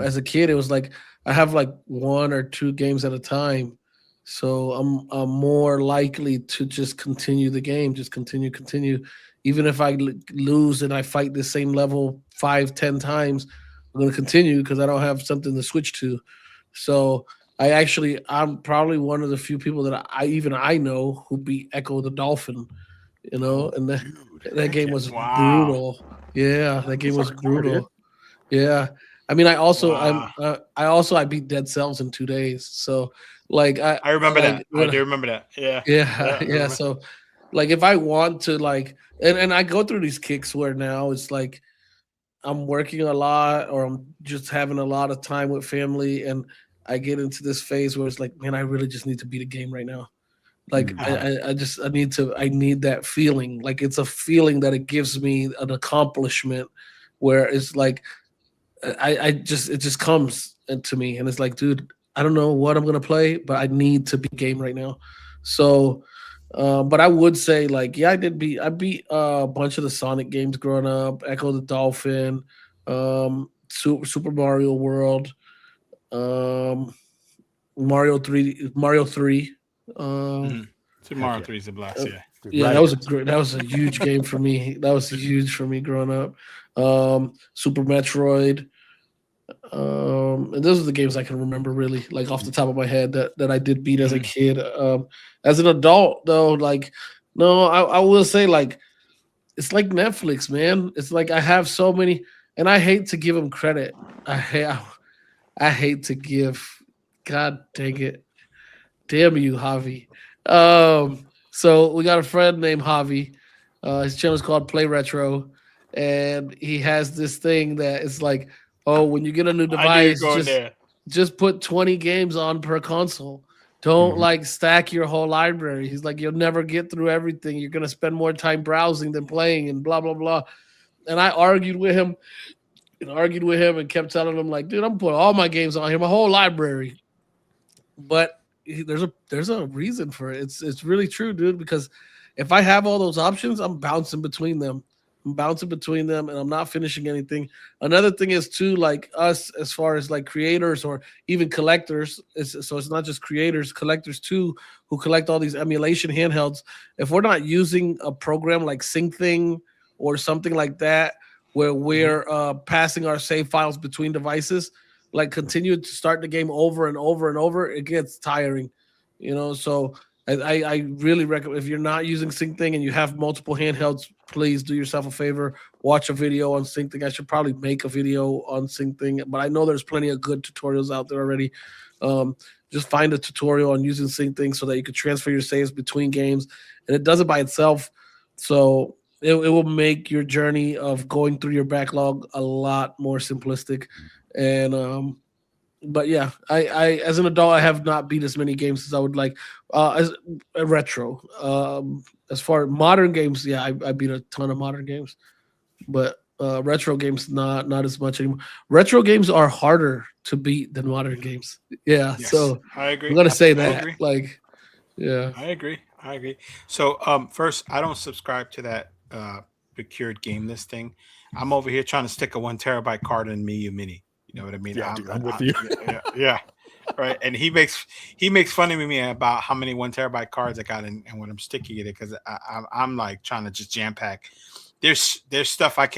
As a kid, it was like I have like 1 or 2 games at a time. So I'm more likely to just continue the game, just continue. Even if I lose and I fight the same level 5-10 times, I'm going to continue because I don't have something to switch to. So I'm probably one of the few people that I know who beat Echo the Dolphin, and that game was brutal. Yeah, that game was brutal. Yeah. I mean, I beat Dead Cells in 2 days. So like I remember that. I do remember that. Yeah. So like if I want to like, and I go through these kicks where now it's like I'm working a lot or I'm just having a lot of time with family, and I get into this phase where it's like, man, I really just need to beat a game right now. Like I need that feeling. Like, it's a feeling that it gives me an accomplishment where it's like it just comes to me, and it's like, dude, I don't know what I'm gonna play, but I need to beat game right now. So but I would say, like, yeah, I beat a bunch of the Sonic games growing up, Echo the Dolphin, Super Mario World, Mario 3. Super Mario 3 is a blast, yeah. Yeah, that was a huge game for me. That was huge for me growing up. Super Metroid. And those are the games I can remember really, like off the top of my head that I did beat as a kid. As an adult though, like, no, I will say, like, it's like Netflix, man. It's like I have so many, and I hate to give them credit. I hate to give. God dang it. Damn you, Javi. So we got a friend named Javi. His channel is called Play Retro, and he has this thing that is like, oh, when you get a new device, just put 20 games on per console. Don't like stack your whole library. He's like, you'll never get through everything. You're gonna spend more time browsing than playing, and blah blah blah. And I argued with him and kept telling him, like, dude, I'm putting all my games on here, my whole library. But there's a reason for it. It's really true, dude, because if I have all those options, I'm bouncing between them, and I'm not finishing anything. Another thing is too, like us, as far as like creators or even collectors, so it's not just creators, collectors too, who collect all these emulation handhelds. If we're not using a program like SyncThing or something like that, where we're passing our save files between devices, like continue to start the game over and over and over, it gets tiring, So I really recommend, if you're not using SyncThing and you have multiple handhelds, please do yourself a favor, watch a video on SyncThing. I should probably make a video on SyncThing, but I know there's plenty of good tutorials out there already. Just find a tutorial on using SyncThing so that you can transfer your saves between games, and it does it by itself. So it will make your journey of going through your backlog a lot more simplistic. And but yeah, I as an adult, I have not beat as many games as I would like. As a retro, as far as modern games, yeah, I beat a ton of modern games, but retro games not as much anymore. Retro games are harder to beat than modern games. Yeah, Yes, so I agree. I'm gonna say I that. agree. Like, yeah, I agree. So first, I don't subscribe to that procured game list thing. I'm over here trying to stick a 1 terabyte card in Miyoo Mini. You know what I mean? Yeah, dude, I'm with you. Yeah. Right. And he makes fun of me about how many 1 terabyte cards I got and when I'm sticking it, because I'm like trying to just jam pack. There's stuff I've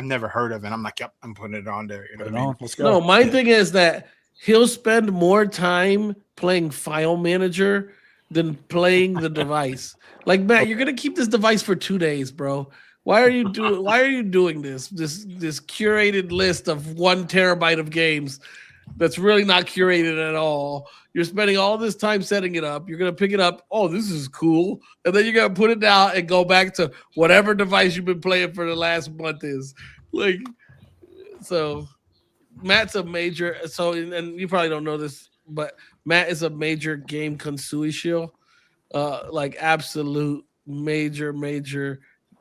never heard of, and I'm like, yep, I'm putting it on there. You know what I mean? Let's go. no, my thing is that he'll spend more time playing File Manager than playing the device. Like, Matt, you're gonna keep this device for 2 days, bro. Why are you doing this curated list of 1 terabyte of games that's really not curated at all? You're spending all this time setting it up. You're gonna pick it up. Oh, this is cool, and then you're gonna put it down and go back to whatever device you've been playing for the last month is. Like, so Matt's a major. So, and you probably don't know this, but Matt is a major game connoisseur, like absolute major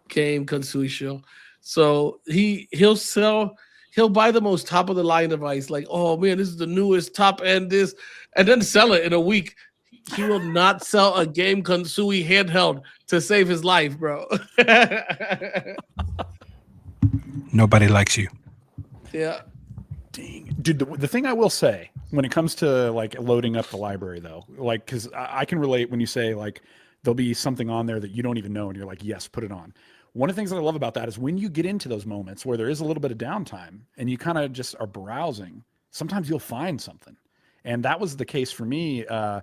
game connoisseur. So he'll buy the most top of the line device, like, oh man, this is the newest top end this, and then sell it in a week. He will not sell a game connoisseur handheld to save his life, bro. Nobody likes you. Yeah. Dang. Dude, the thing I will say when it comes to like loading up the library though, like, because I can relate when you say like there'll be something on there that you don't even know and you're like, yes, put it on. One of the things that I love about that is when you get into those moments where there is a little bit of downtime and you kind of just are browsing, sometimes you'll find something. And that was the case for me. I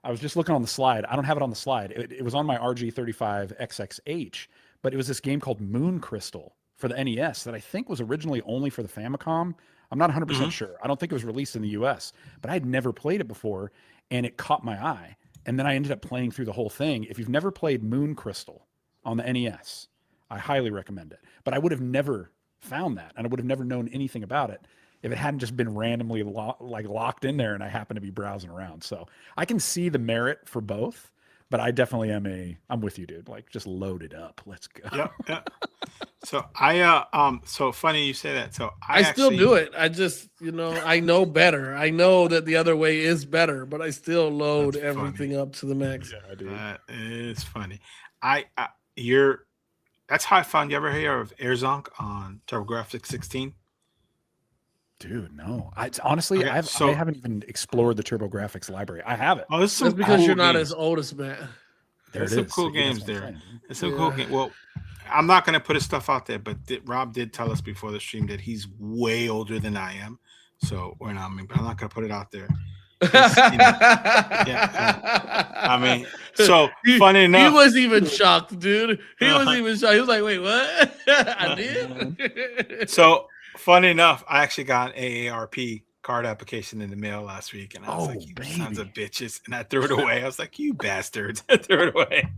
was just looking on the slide. I don't have it on the slide. It was on my RG35XXH, but it was this game called Moon Crystal for the NES that I think was originally only for the Famicom. I'm not 100% sure. I don't think it was released in the US, but I had never played it before and it caught my eye. And then I ended up playing through the whole thing. If you've never played Moon Crystal on the NES, I highly recommend it. But I would have never found that, and I would have never known anything about it if it hadn't just been randomly locked in there and I happened to be browsing around. So I can see the merit for both, but I definitely I'm with you, dude. Like, just load it up. Let's go. Yep. So so funny you say that. So I still do it. I just, I know better. I know that the other way is better, but I still load everything up to the max. Yeah, I do. That is funny. That's how I found. You ever hear of AirZonk on TurboGrafx 16? Dude, no. Honestly, I haven't even explored the TurboGrafx library. I have it. Oh, this is That's because you're not as old as Matt. There's some cool games there. There's some cool games. Well, I'm not going to put his stuff out there, but Rob did tell us before the stream that he's way older than I am. So I'm not going to put it out there. So funny enough, he was even shocked, dude. He was even shocked. He was like, "Wait, what? I did." So funny enough, I actually got an AARP card application in the mail last week, and I was like, "You sons of bitches!" And I threw it away. I was like, "You bastards!" I threw it away.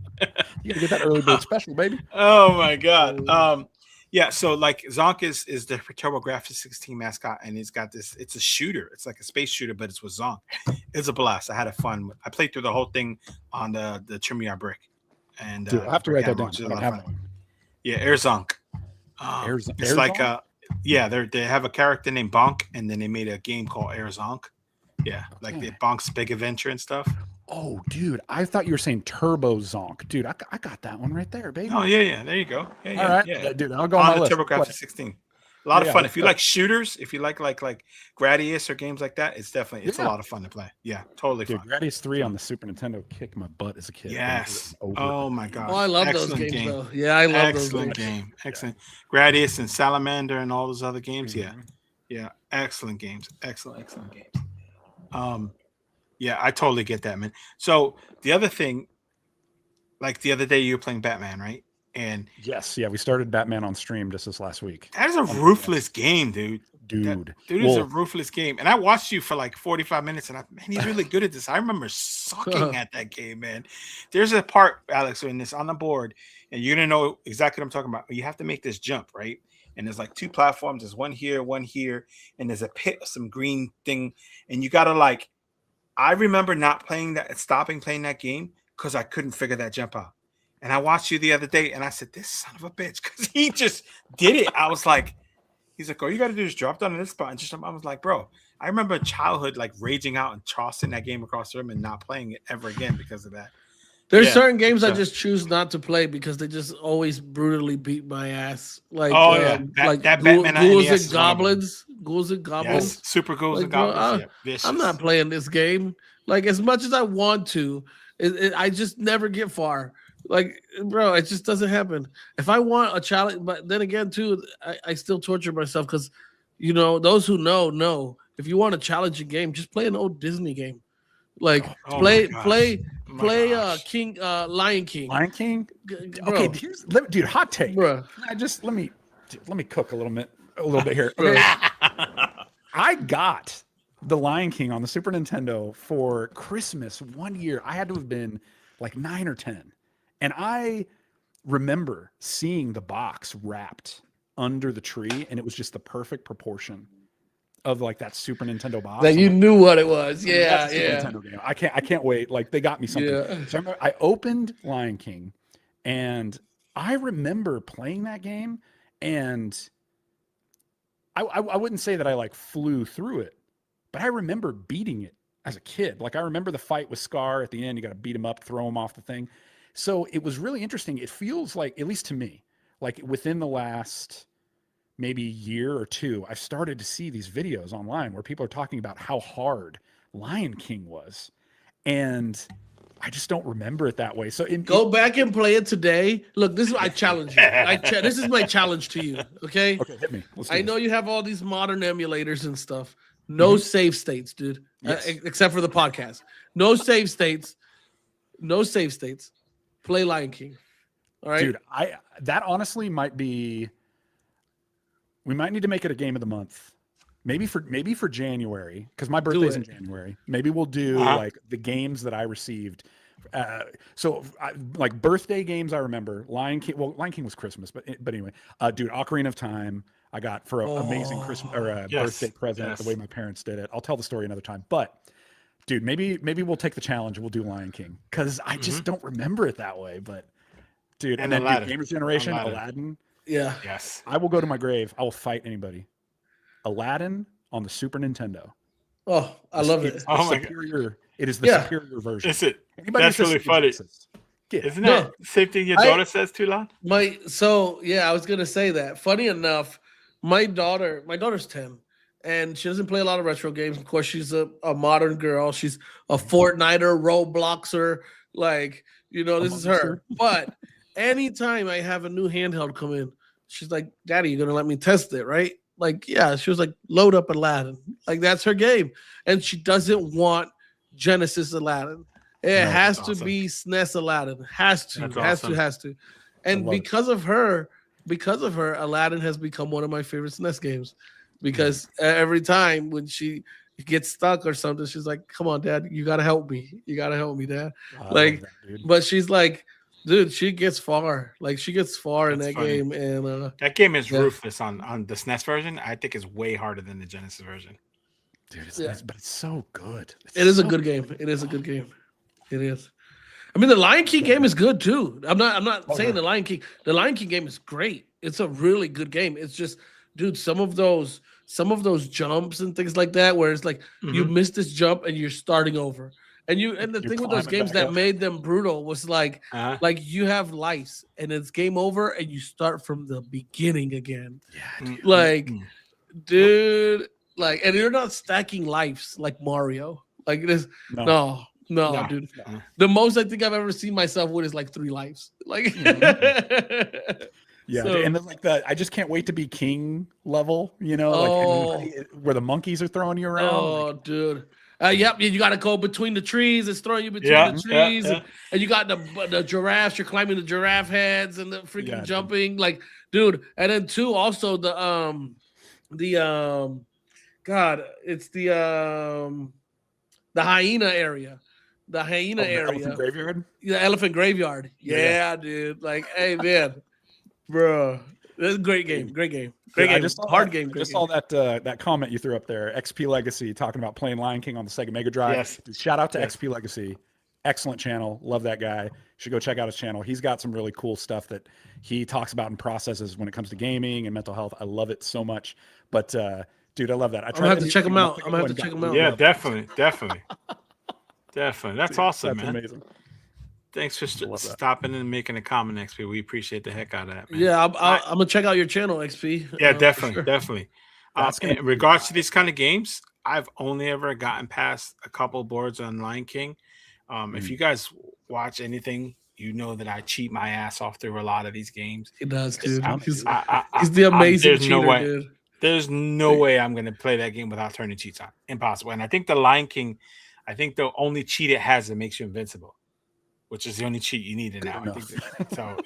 You gotta get that early bird special, baby. Oh my god. Yeah, so like Zonk is the TurboGrafx 16 mascot, and he's got this. It's a shooter. It's like a space shooter, but it's with Zonk. It's a blast. I had a fun. I played through the whole thing on the Trimier brick, and dude, I have to write that down. I don't have one. Yeah, AirZonk. It's like they have a character named Bonk, and then they made a game called AirZonk. Yeah, like the Bonk's Big Adventure and stuff. Oh, dude, I thought you were saying Turbo Zonk. Dude, I got that one right there, baby. Oh, yeah. There you go. Yeah, all right. Yeah. Dude, I'll go on the TurboGrafx 16. A lot of fun. If you like shooters, if you like Gradius or games like that, it's a lot of fun to play. Yeah, totally fun. Gradius 3 on the Super Nintendo kicked my butt as a kid. Yes. Oh my gosh. Oh, I love those games though. Yeah, I love those games. Excellent. Gradius and Salamander and all those other games. Yeah. Yeah. Excellent games. Excellent games. Yeah, I totally get that, man. So the other thing, like the other day you were playing Batman, right? And yes, yeah, we started Batman on stream just this last week. That is a ruthless game, dude. Dude Is a ruthless game. And I watched you for like 45 minutes and man, he's really good at this. I remember sucking at that game, man. There's a part, Alex, in this on the board, and you're gonna know exactly what I'm talking about. You have to make this jump, right? And there's like 2 platforms, there's one here, and there's a pit of some green thing, and you gotta like, I remember not playing that, stopping playing that game because I couldn't figure that jump out. And I watched you the other day and I said, this son of a bitch, because he just did it. I was like, he's like, all you got to do is drop down in this spot. And just, I was like, bro, I remember childhood like raging out and tossing that game across the room and not playing it ever again because of that. There's certain games I just choose not to play because they just always brutally beat my ass. Like, like that Ghouls and Goblins. Ghouls and Goblins. Yes, Super Ghouls and Goblins. I'm not playing this game. Like, as much as I want to, I just never get far. Like, bro, it just doesn't happen. If I want a challenge, but then again, too, I still torture myself because, you know, those who know, if you want a challenging game, just play an old Disney game. Like, play Lion King. Lion King? Okay, dude, hot take. Bro. Let me cook a little bit here. Okay. I got the Lion King on the Super Nintendo for Christmas one year. I had to have been like 9 or 10. And I remember seeing the box wrapped under the tree, and it was just the perfect proportion of like that Super Nintendo box. That you knew what it was. Yeah, Nintendo game. I can't wait. Like, they got me something. Yeah. So I remember I opened Lion King, and I remember playing that game, and I wouldn't say that I like flew through it, but I remember beating it as a kid. Like, I remember the fight with Scar at the end. You got to beat him up, throw him off the thing. So it was really interesting. It feels like, at least to me, like within the last maybe year or two, I've started to see these videos online where people are talking about how hard Lion King was. And I just don't remember it that way. So go back and play it today. Look, this is I challenge you. This is my challenge to you. Okay. Okay, hit me. I know you have all these modern emulators and stuff. No save states, dude. Yes. Except for the podcast. No save states. No save states. Play Lion King. All right. Dude, that honestly might be. We might need to make it a game of the month. Maybe for January, because my birthday's in January. Maybe we'll do like the games that I received. Like birthday games, I remember Lion King. Well, Lion King was Christmas, but anyway, dude, Ocarina of Time. I got for an amazing Christmas or a birthday present. The way my parents did it. I'll tell the story another time. But dude, maybe we'll take the challenge and we'll do Lion King because I just don't remember it that way. But dude, and then Gamers Generation, Aladdin. Yeah. Yes. I will go to my grave. I will fight anybody. Aladdin on the Super Nintendo. Oh, I love it. It is the superior version. Is it? That's really funny. Isn't that the same thing your daughter says too loud? I was gonna say that. Funny enough, my daughter's 10, and she doesn't play a lot of retro games. Of course, she's a modern girl. She's a Fortniter, Robloxer, like, you know, this is her. But anytime I have a new handheld come in, she's like, Daddy, you're gonna let me test it, right? Like, yeah, she was like, load up Aladdin. Like, that's her game. And she doesn't want Genesis Aladdin. It has to be SNES Aladdin. Has to. And because of her, Aladdin has become one of my favorite SNES games. Because every time when she gets stuck or something, she's like, come on, Dad, you gotta help me. You gotta help me, Dad. But she's like, dude, she gets far. Like, she gets far in that game. And that game is ruthless on the SNES version. I think it's way harder than the Genesis version. Dude, but it's so good. It is a good game. It is a good game. It is. I mean, the Lion King game is good too. I'm not saying the Lion King. The Lion King game is great. It's a really good game. It's just, dude, some of those jumps and things like that, where it's like you miss this jump and you're starting over. And the thing with those games that made them brutal was like you have lives and it's game over and you start from the beginning again. Yeah, dude. Like, dude, like, and you're not stacking lives like Mario. Like, this, no, dude. No. The most I think I've ever seen myself with is like 3 lives. Like, yeah, and then like I just can't wait to be king level. You know, like where the monkeys are throwing you around. Oh, dude. Yep, you got to go between the trees. It's throwing you between the trees, and you got the giraffes. You're climbing the giraffe heads and the freaking jumping, like, dude. And then too, also God, it's the hyena area. The hyena area. Elephant graveyard? The elephant graveyard. Yeah, dude. Like, hey, man. Bro. That's a great game. Great game. Great game. Hard game. I just saw that comment you threw up there. XP Legacy talking about playing Lion King on the Sega Mega Drive. Yes. Shout out to XP Legacy. Excellent channel. Love that guy. You should go check out his channel. He's got some really cool stuff that he talks about and processes when it comes to gaming and mental health. I love it so much. But dude, I love that. I'm gonna have to check him out. Yeah, definitely. That's awesome, man. Amazing. Thanks for stopping and making a comment, XP. We appreciate the heck out of that, man. Yeah, I'm gonna check out your channel, XP. Yeah, definitely. In regards to these kind of games, I've only ever gotten past a couple boards on Lion King. If you guys watch anything, you know that I cheat my ass off through a lot of these games. He does, dude. He's the amazing cheater, dude. There's no way I'm going to play that game without turning cheats on. Impossible. And I think the Lion King, the only cheat it has that makes you invincible, which is the only cheat you need now. So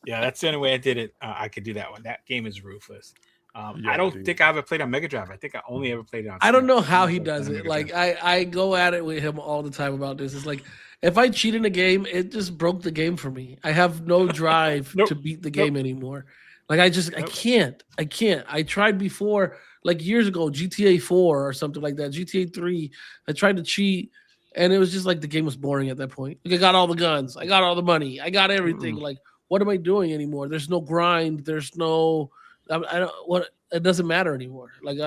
that's the only way I did it. I could do that one. That game is ruthless. I don't think I ever played on Mega Drive. I think I only ever played it on. I don't know how he does it. Like I go at it with him all the time about this. It's like if I cheat in a game, it just broke the game for me. I have no drive to beat the game anymore. Like I can't. I tried before, like years ago, GTA 4 or something like that, GTA 3. I tried to cheat, and it was just like the game was boring at that point. Like I got all the guns, I got all the money, I got everything. Like what am I doing anymore? There's no grind. There's no. I don't what. It doesn't matter anymore. Like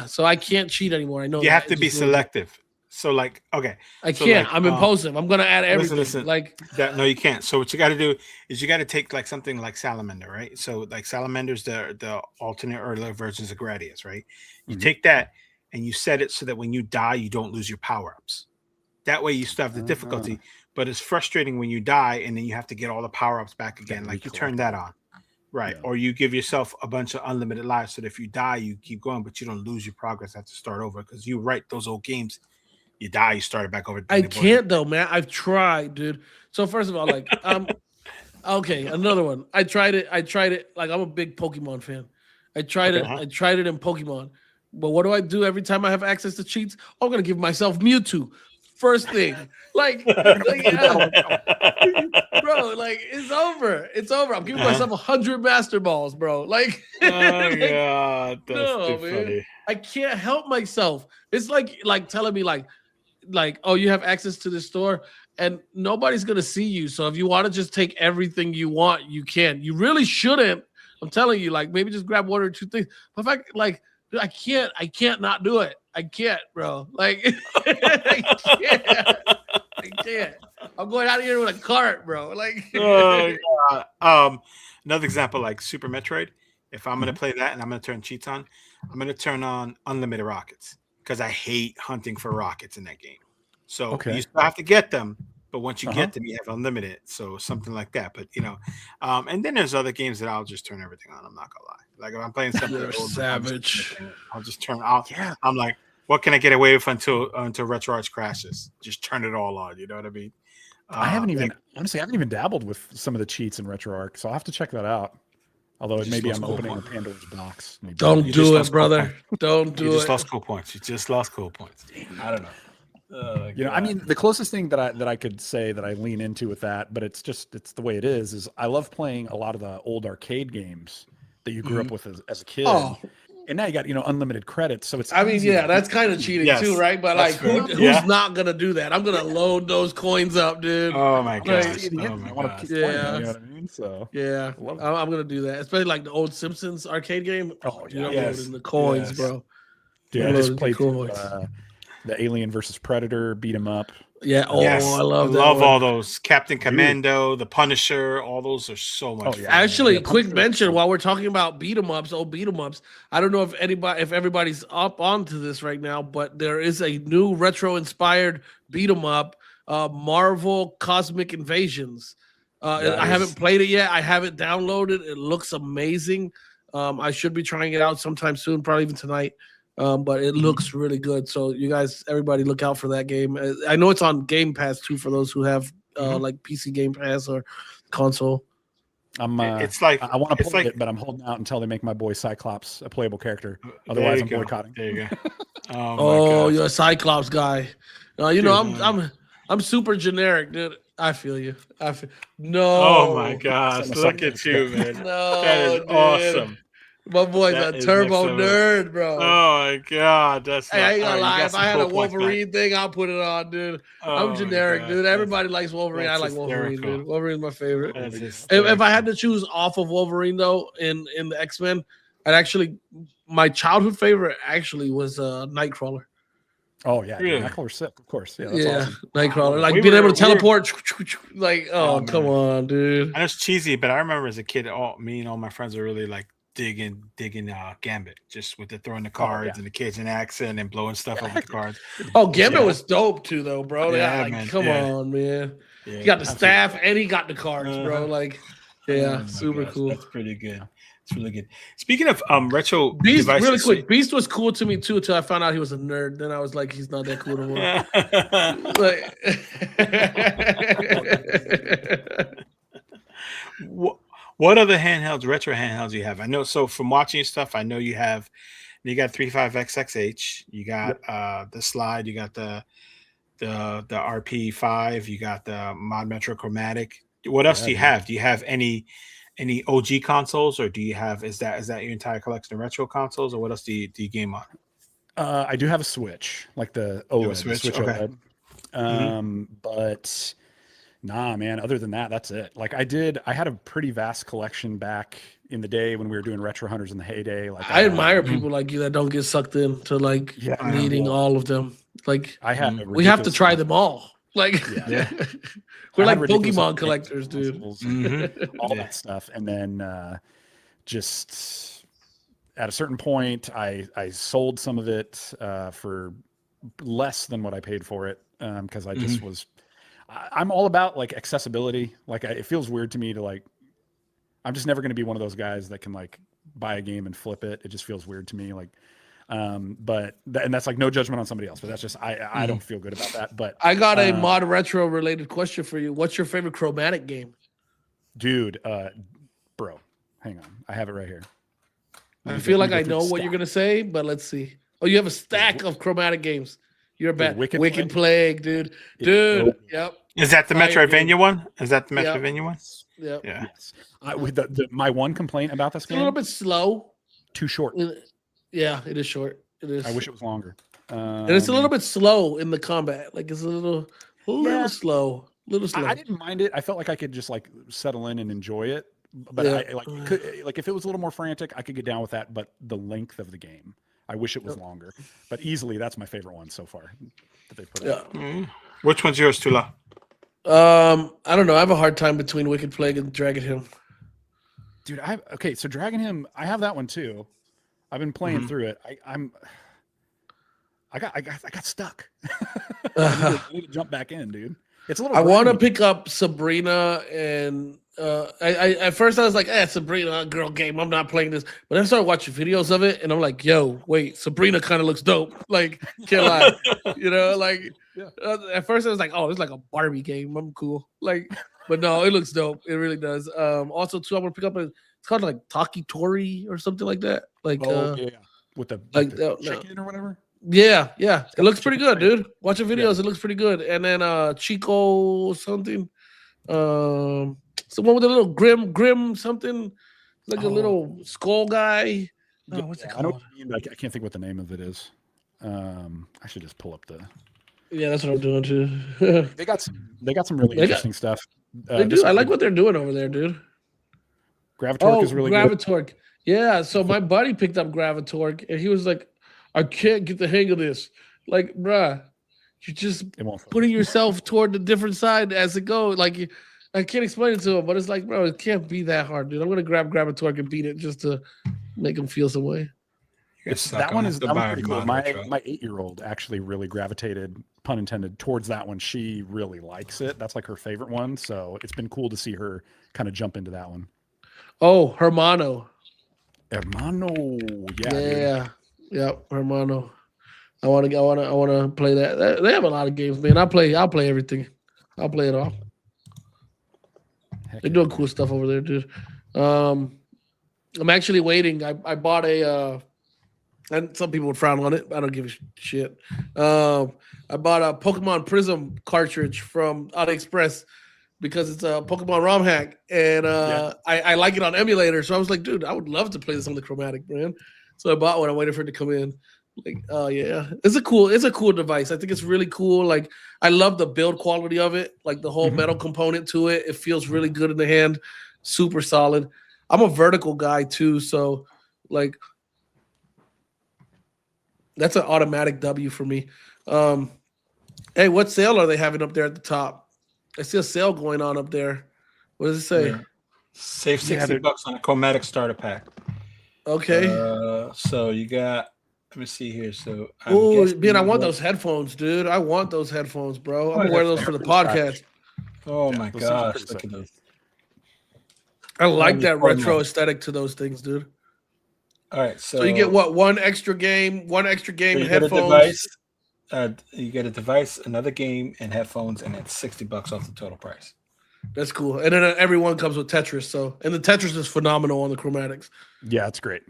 so I can't cheat anymore. I know you have to be selective. So like, okay, I can't. I'm impulsive. I'm gonna add everything. Listen, like that. No, you can't. So what you got to do is you got to take like something like Salamander, right? So like Salamander's the alternate earlier versions of Gradius, right? You take that and you set it so that when you die, you don't lose your power ups. That way you still have the difficulty, but it's frustrating when you die and then you have to get all the power ups back again. Like you turn that on. Right. Yeah. Or you give yourself a bunch of unlimited lives so that if you die, you keep going, but you don't lose your progress. Have to start over because you write those old games. You die, you start it back over. I can't though, man. I've tried, dude. So first of all, like, okay, another one. I tried it. Like, I'm a big Pokemon fan. I tried it. I tried it in Pokemon. But what do I do every time I have access to cheats? I'm gonna give myself Mewtwo. First thing, like bro, like it's over. It's over. I'm giving myself 100 Master Balls, bro. Like, oh god, that's too funny. I can't help myself. It's like telling me like, oh, you have access to this store and nobody's gonna see you. So if you want to just take everything you want, you can. You really shouldn't. I'm telling you, like maybe just grab one or two things. But if I can't not do it. I can't, bro. Like I can't. I'm going out of here with a cart, bro. Like oh god. Another example, like Super Metroid. If I'm gonna play that and I'm gonna turn cheats on, I'm gonna turn on unlimited rockets because I hate hunting for rockets in that game. So you still have to get them, but once you get them, you have unlimited. So something like that. But and then there's other games that I'll just turn everything on. I'm not gonna lie. Like if I'm playing something old, savage, I'll just turn out. Yeah. I'm like, what can I get away with until RetroArch crashes? Just turn it all on. You know what I mean? I haven't even dabbled with some of the cheats in RetroArch, so I'll have to check that out. Although maybe I'm opening a Pandora's box. Maybe. Don't do it, brother. Don't do it. You just lost cool points. You just lost cool points. I don't know. I mean, the closest thing that I could say that I lean into with that, but it's the way it is I love playing a lot of the old arcade games that you grew up with as a kid. Oh. And now you got, unlimited credits. So it's that's kind of cheating too, right? But like who's not gonna do that? I'm gonna load those coins up, dude. Oh my god. You know what I mean? So I'm gonna do that. Especially like the old Simpsons arcade game. Oh yeah. Loading the coins, bro. Dude, I just played the Alien versus Predator, beat 'em up. Yeah. Oh, yes. I love all those. Captain Commando, the Punisher, all those are so much fun. Actually, quick mention while we're talking about beat 'em ups, I don't know if everybody's up onto this right now, but there is a new retro inspired beat 'em up, Marvel Cosmic Invasions. I haven't played it yet. I haven't downloaded. It looks amazing. I should be trying it out sometime soon, probably even tonight. but it looks really good. So you guys, everybody, look out for that game. I know it's on Game Pass too for those who have like PC Game Pass or console. It's like I want to play it, but I'm holding out until they make my boy Cyclops a playable character. Otherwise, I'm boycotting. There you go. Oh, you're a Cyclops guy. You know, I'm super generic, dude. I feel you. No. Oh my gosh! Look at you, man. No, that is dude. Awesome. My boy's a turbo nerd, bro. Oh my god, that's. Hey, I ain't gonna lie. If I had a Wolverine thing, I'll put it on, dude. I'm generic, dude. Everybody likes Wolverine. I like Wolverine, dude. Wolverine's my favorite. If I had to choose off of Wolverine though, in the X-Men, my childhood favorite actually was Nightcrawler. Oh yeah, Nightcrawler's sick, of course. Yeah, that's awesome. Nightcrawler, like being able to teleport. Like, come on, dude. I know it's cheesy, but I remember as a kid, me and all my friends were really like digging Gambit, just with the throwing the cards and the Cajun accent and blowing stuff up with the cards. Oh, Gambit was dope too, though, bro. Yeah, like, come on, man. Yeah, he got the staff and he got the cards, bro. Like, super cool. That's pretty good. It's really good. Speaking of retro Beast, devices, really quick. Beast was cool to me too until I found out he was a nerd. Then I was like, he's not that cool anymore. What other handhelds, retro handhelds you have? I know. So from watching your stuff, I know you got 35XXH. You got the slide. You got the RP5. You got the Mod Metro Chromatic. What else do you have? Do you have any OG consoles, or do you have is that your entire collection of retro consoles, or what else do you game on? I do have a Switch, like the OLED, Switch okay. OLED. But nah, man. Other than that, that's it. Like I had a pretty vast collection back in the day when we were doing Retro Hunters in the heyday. Like I admire people like you that don't get sucked into like needing all of them. Like we have to try them all. Like we're like Pokemon collectors, dude. All that stuff. And then just at a certain point, I sold some of it for less than what I paid for it because I just was. I'm all about like accessibility. Like it feels weird to me to like. I'm just never going to be one of those guys that can like buy a game and flip it. It just feels weird to me. Like. And that's like no judgment on somebody else, but that's just I don't feel good about that. But I got a mod retro related question for you. What's your favorite chromatic game? Dude, bro, hang on. I have it right here. I feel like I know what you're gonna say, but let's see. Oh, you have a stack of chromatic games. You're a bad Wicked Plague, dude. Dude, yep. Is that the Metroidvania one? Is that the Metroidvania one? Yep. Yeah. Yes. My one complaint about this game, a little bit slow. Too short. Yeah, it is short. It is. I wish it was longer. And it's a little bit slow in the combat. Like it's a little slow. I didn't mind it. I felt like I could just like settle in and enjoy it. But I like if it was a little more frantic, I could get down with that. But the length of the game, I wish it was longer. But easily, that's my favorite one so far that they put out. Which one's yours, Tula? I don't know. I have a hard time between Wicked Plague and Dragon Hymn. Dude, so Dragon Hymn, I have that one too. I've been playing through it. I got stuck. I need to jump back in, dude. It's a little. I want to pick up Sabrina, and I at first I was like, Sabrina, girl game. I'm not playing this. But then I started watching videos of it, and I'm like, yo, wait, Sabrina kind of looks dope. Like, can't lie, you know, like. Yeah. At first I was like, oh, it's like a Barbie game. I'm cool. Like, but no, it looks dope. It really does. Also too, I want to pick up it's called like Taki Tori or something like that. Like, with the chicken or whatever. Yeah. It looks pretty good, dude. Watching videos, it looks pretty good. And then Chico something. Someone with a little grim something, like a little skull guy. Oh, what's it called? I know what you mean, but I can't think what the name of it is. I should just pull up the. Yeah, that's what I'm doing too. They got some really interesting stuff. They do. I like what they're doing over there, dude. Gravitork is really good. Gravitork. Yeah, so my buddy picked up Gravitork, and he was like, I can't get the hang of this. Like, bruh, you're just putting yourself toward the different side as it goes. Like, I can't explain it to him, but it's like, bro, it can't be that hard, dude. I'm going to grab Gravitork and beat it just to make him feel some way. That one is pretty cool. My 8-year-old actually really gravitated, pun intended, towards that one. She really likes it. That's like her favorite one. So it's been cool to see her kind of jump into that one. Oh, Hermano. Yeah. Yeah, Hermano. I want to play that. They have a lot of games, man. I'll play everything. I'll play it all. They're doing cool stuff over there, dude. I'm actually waiting. I bought a and some people would frown on it. I don't give a shit. I bought a Pokemon Prism cartridge from AliExpress because it's a Pokemon ROM hack, and I like it on emulator. So I was like, dude, I would love to play this on the Chromatic, man. So I bought one. I waited for it to come in. Like, oh yeah, it's a cool device. I think it's really cool. Like, I love the build quality of it. Like the whole metal component to it. It feels really good in the hand. Super solid. I'm a vertical guy too, so like that's an automatic W for me. Hey, what sale are they having up there at the top? I see a sale going on up there. What does it say? Yeah. Save $60 on a Chromatic starter pack. Okay. So you got. Let me see here. So, oh man, I want those headphones, dude. I want those headphones, bro. I'm gonna wear those for the podcast. Oh my gosh, look at those. I like that retro aesthetic to those things, dude. All right, so you get what? One extra game, you headphones. You get a device, another game, and headphones, and it's $60 off the total price. That's cool. And then everyone comes with Tetris. So, and the Tetris is phenomenal on the Chromatics. Yeah, it's great.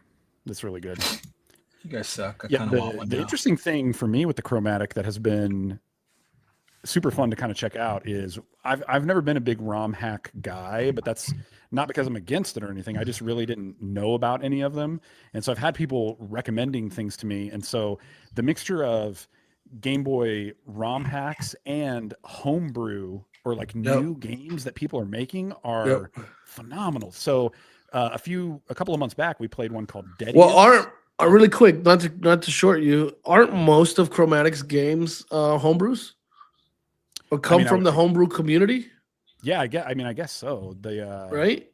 That's really good. You guys suck. The interesting thing for me with the Chromatic that has been super fun to kind of check out is I've never been a big ROM hack guy, but that's not because I'm against it or anything. I just really didn't know about any of them. And so I've had people recommending things to me. And so the mixture of Game Boy ROM hacks and homebrew or like new games that people are making are phenomenal. So a couple of months back, we played one called Dead. Well, really quick, not to short you, aren't most of Chromatic's games homebrews? Or come from the homebrew community? Yeah, I guess so. They right?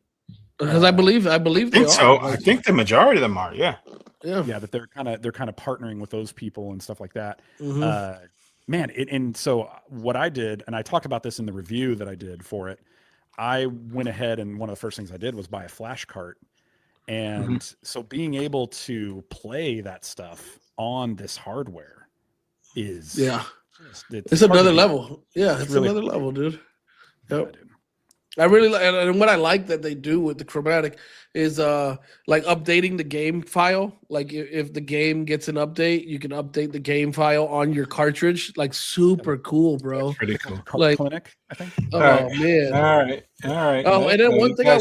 Because I believe I think so. I think the majority of them are, yeah. That they're kind of partnering with those people and stuff like that. Man, and so what I did, and I talked about this in the review that I did for it, I went ahead and one of the first things I did was buy a flash cart. And so being able to play that stuff on this hardware is it's another level. Yeah, it's really another level, dude. Yep. Yeah, I really like, and what I like that they do with the Chromatic is like updating the game file. Like if the game gets an update, you can update the game file on your cartridge. Like super cool, bro. That's pretty cool. Like Clinic, I think. Oh man. All right. Oh, and then one thing I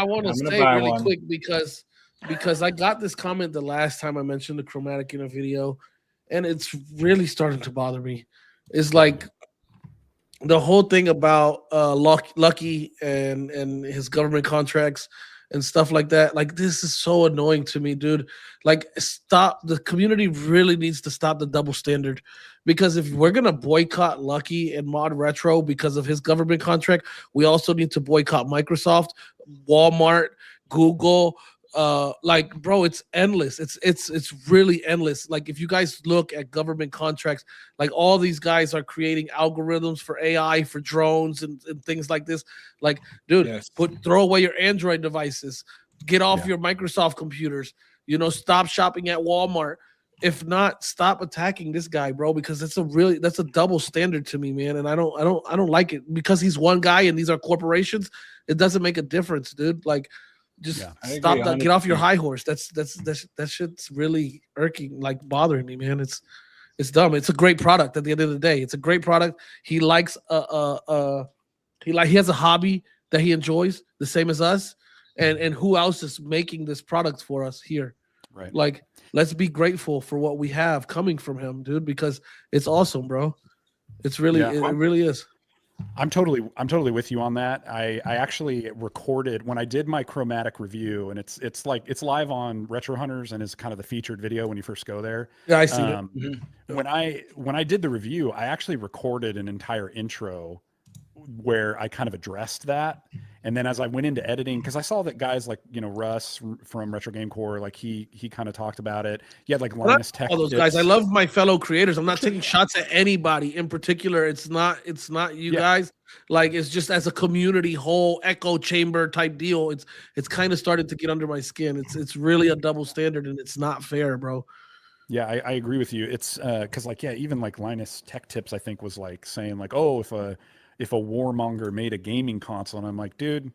want to say really quick because I got this comment the last time I mentioned the Chromatic in a video, and it's really starting to bother me. It's like the whole thing about Lucky and his government contracts and stuff like that. Like, this is so annoying to me, dude. Like, stop. The community really needs to stop the double standard, because if we're gonna boycott Lucky and Mod Retro because of his government contract, we also need to boycott Microsoft, Walmart, Google. Like, bro, it's endless. It's really endless. Like, if you guys look at government contracts, like all these guys are creating algorithms for AI, for drones and things like this. Like, dude, throw away your Android devices, get off your Microsoft computers, stop shopping at Walmart. If not, stop attacking this guy, bro, because that's a double standard to me, man. And I don't like it, because he's one guy and these are corporations. It doesn't make a difference, dude. Like, just stop that. Get off your high horse. That shit's really irking, like bothering me, man. It's dumb. It's a great product at the end of the day. It's a great product. He likes he has a hobby that he enjoys the same as us. And who else is making this product for us here? Right. Like, let's be grateful for what we have coming from him, dude, because it's awesome, bro. It's really it really is. I'm totally with you on that. I actually recorded when I did my Chromatic review, and it's live on Retro Hunters and is kind of the featured video when you first go there. Yeah, I see it. When I did the review, I actually recorded an entire intro where I kind of addressed that. And then as I went into editing, because I saw that guys like, Russ from Retro Game Core, like he kind of talked about it. He had like Linus Tech. All those guys. I love my fellow creators. I'm not taking shots at anybody in particular. It's not you guys. Like, it's just as a community whole echo chamber type deal. It's kind of started to get under my skin. It's really a double standard, and it's not fair, bro. Yeah, I agree with you. It's because like, yeah, even like Linus Tech Tips, I think was like saying like, oh, if a warmonger made a gaming console, and I'm like, dude.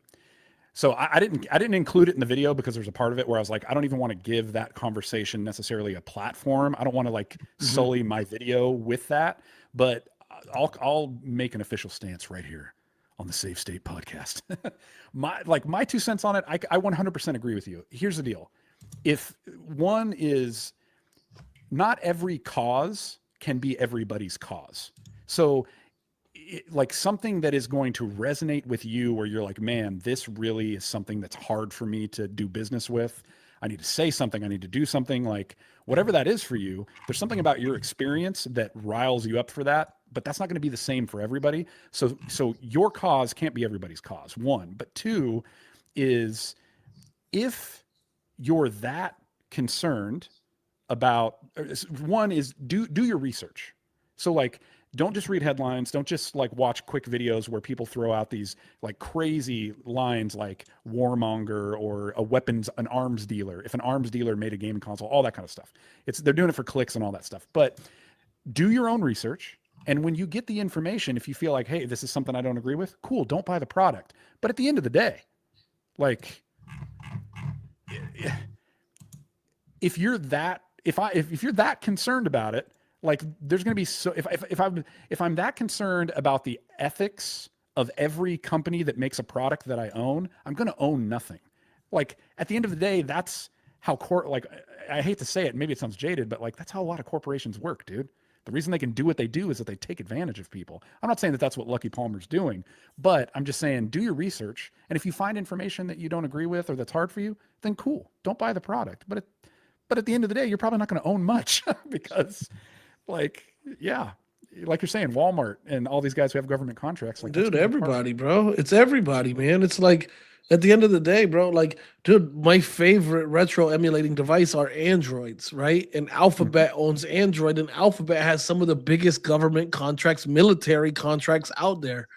So I didn't include it in the video because there's a part of it where I was like, I don't even want to give that conversation necessarily a platform. I don't want to like sully my video with that, but I'll make an official stance right here on the SaveState podcast. my 2 cents on it. I 100% agree with you. Here's the deal. If one is not every cause can be everybody's cause. So like something that is going to resonate with you where you're like, man, this really is something that's hard for me to do business with. I need to say something. I need to do something, like whatever that is for you. There's something about your experience that riles you up for that, but that's not going to be the same for everybody. So your cause can't be everybody's cause, one. But two is, if you're that concerned about, one is do your research. So like, don't just read headlines. Don't just like watch quick videos where people throw out these like crazy lines like warmonger or an arms dealer. If an arms dealer made a gaming console, all that kind of stuff. They're doing it for clicks and all that stuff. But do your own research. And when you get the information, if you feel like, hey, this is something I don't agree with, cool, don't buy the product. But at the end of the day, like, if you're that concerned about it, like there's going to be if I'm that concerned about the ethics of every company that makes a product that I own, I'm going to own nothing. Like at the end of the day, that's how like I hate to say it, maybe it sounds jaded, but like that's how a lot of corporations work, dude. The reason they can do what they do is that they take advantage of people. I'm not saying that that's what Lucky Palmer's doing, but I'm just saying do your research, and if you find information that you don't agree with or that's hard for you, then cool, don't buy the product. But at the end of the day, you're probably not going to own much because like, yeah, like you're saying, Walmart and all these guys who have government contracts. Like, dude, everybody, bro. It's everybody, man. It's like at the end of the day, bro, like, dude, my favorite retro emulating device are Androids, right? And Alphabet owns Android, and Alphabet has some of the biggest government contracts, military contracts out there.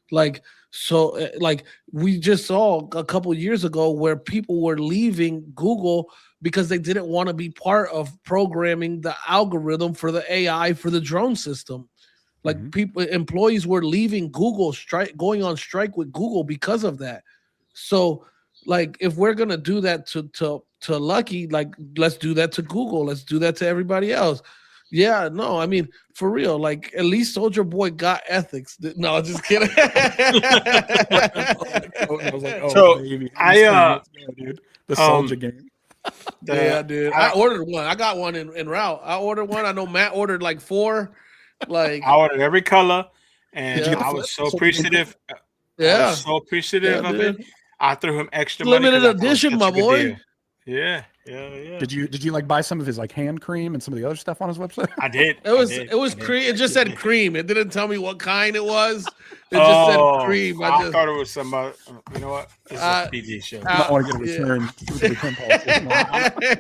Like, so like we just saw a couple years ago where people were leaving Google because they didn't want to be part of programming the algorithm for the AI for the drone system. Like employees were leaving Google, going on strike with Google because of that. So like if we're gonna do that to Lucky, like let's do that to Google, let's do that to everybody else. Yeah, no, I mean, for real, like at least Soldier Boy got ethics. No, just kidding. I was like, oh, so baby, dude, the Soldier game. Yeah, dude. I ordered one. I got one in route. I ordered one. I know Matt ordered like 4. Like I ordered every color, and I was so appreciative. Yeah, I was so appreciative of it. I threw him extra limited edition, my boy. Yeah. Did you like buy some of his like hand cream and some of the other stuff on his website? I did. It was cream. It just said cream. It didn't tell me what kind it was. It just said cream. I thought it was some. You know what? It's a PG show. I don't want to get a return.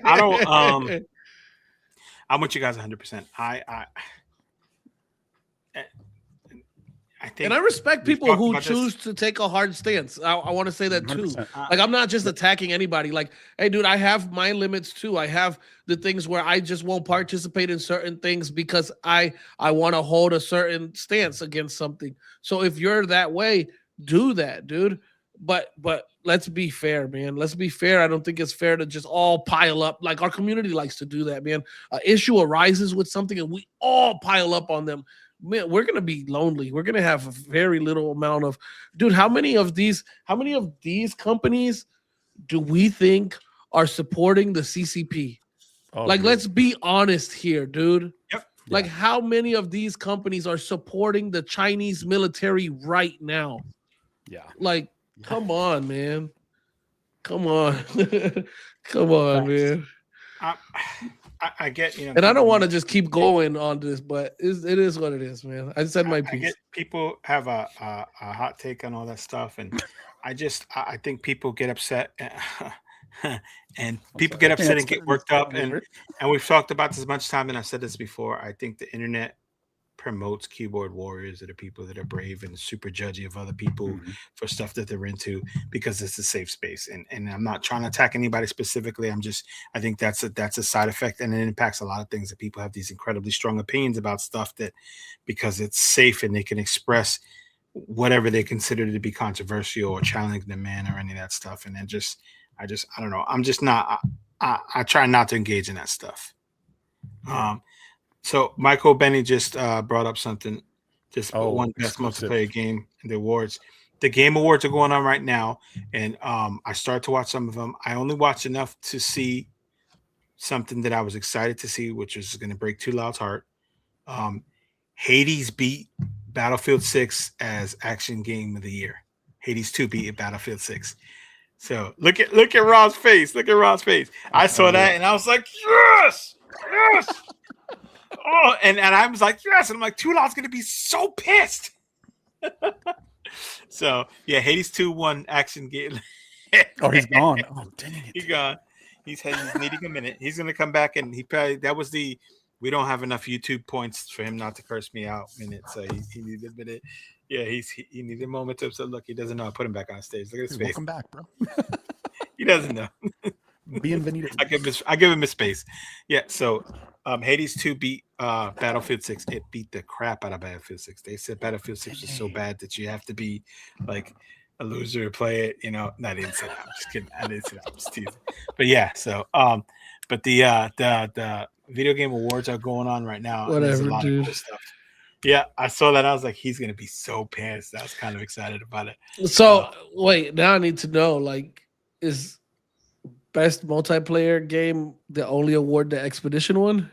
I don't. I'm with you guys 100%. I think, and I respect people who choose to take a hard stance. I want to say that too. Like, I'm not just attacking anybody. Like, hey, dude, I have my limits too. I have the things where I just won't participate in certain things because I want to hold a certain stance against something. So if you're that way, do that, dude. But let's be fair, man. Let's be fair. I don't think it's fair to just all pile up. Like our community likes to do that, man. An issue arises with something and we all pile up on them. Man, we're gonna be lonely. We're gonna have a very little amount of, dude. How many of these companies do we think are supporting the CCP? Like, let's be honest here, dude. Yep. Like, how many of these companies are supporting the Chinese military right now? Yeah. Like, come on, man. Come on. Come on, man. I get, and I don't want to just keep going on this, but it is what it is, man. I said my piece. I get people have a hot take on all that stuff, and I think people get upset, and people get upset and get worked up, and we've talked about this a bunch of times, and I've said this before. I think the internet promotes keyboard warriors, that are people that are brave and super judgy of other people for stuff that they're into, because it's a safe space. And I'm not trying to attack anybody specifically. I think that's a side effect, and it impacts a lot of things, that people have these incredibly strong opinions about stuff that, because it's safe and they can express whatever they consider to be controversial or challenging the man or any of that stuff. And I don't know. I'm just not. I try not to engage in that stuff. So Michael Benny just brought up something. One best multiplayer game in the awards. The Game Awards are going on right now, and I started to watch some of them. I only watched enough to see something that I was excited to see, which is going to break Too Loud's heart. Hades beat Battlefield 6 as action game of the year. Hades 2 beat Battlefield 6. So look at Rob's face. Look at Rob's face. I saw that and I was like, yes. Oh, and I was like, yes. And I'm like, Too Loud's gonna be so pissed. So yeah, Hades 2 won action game. Oh, he's gone. Oh, dang it. He's gone. He's needing a minute. He's gonna come back, and we don't have enough YouTube points for him not to curse me out minute. So he needed a minute. Yeah, he needed a moment to say, look, he doesn't know. I put him back on stage. Look at his face. Welcome back, bro. He doesn't know. Bienvenido. I give him his space. Yeah, so Hades 2 beat Battlefield 6. It beat the crap out of Battlefield 6. They said Battlefield 6 was so bad that you have to be like a loser to play it. No, I didn't say that. I'm just kidding. I didn't say that. I'm just teasing. But yeah, so but the video game awards are going on right now. Whatever, dude. Of cool stuff. Yeah, I saw that. I was like, he's gonna be so pissed. I was kind of excited about it. So wait, now I need to know, like, is best multiplayer game the only award the Expedition won?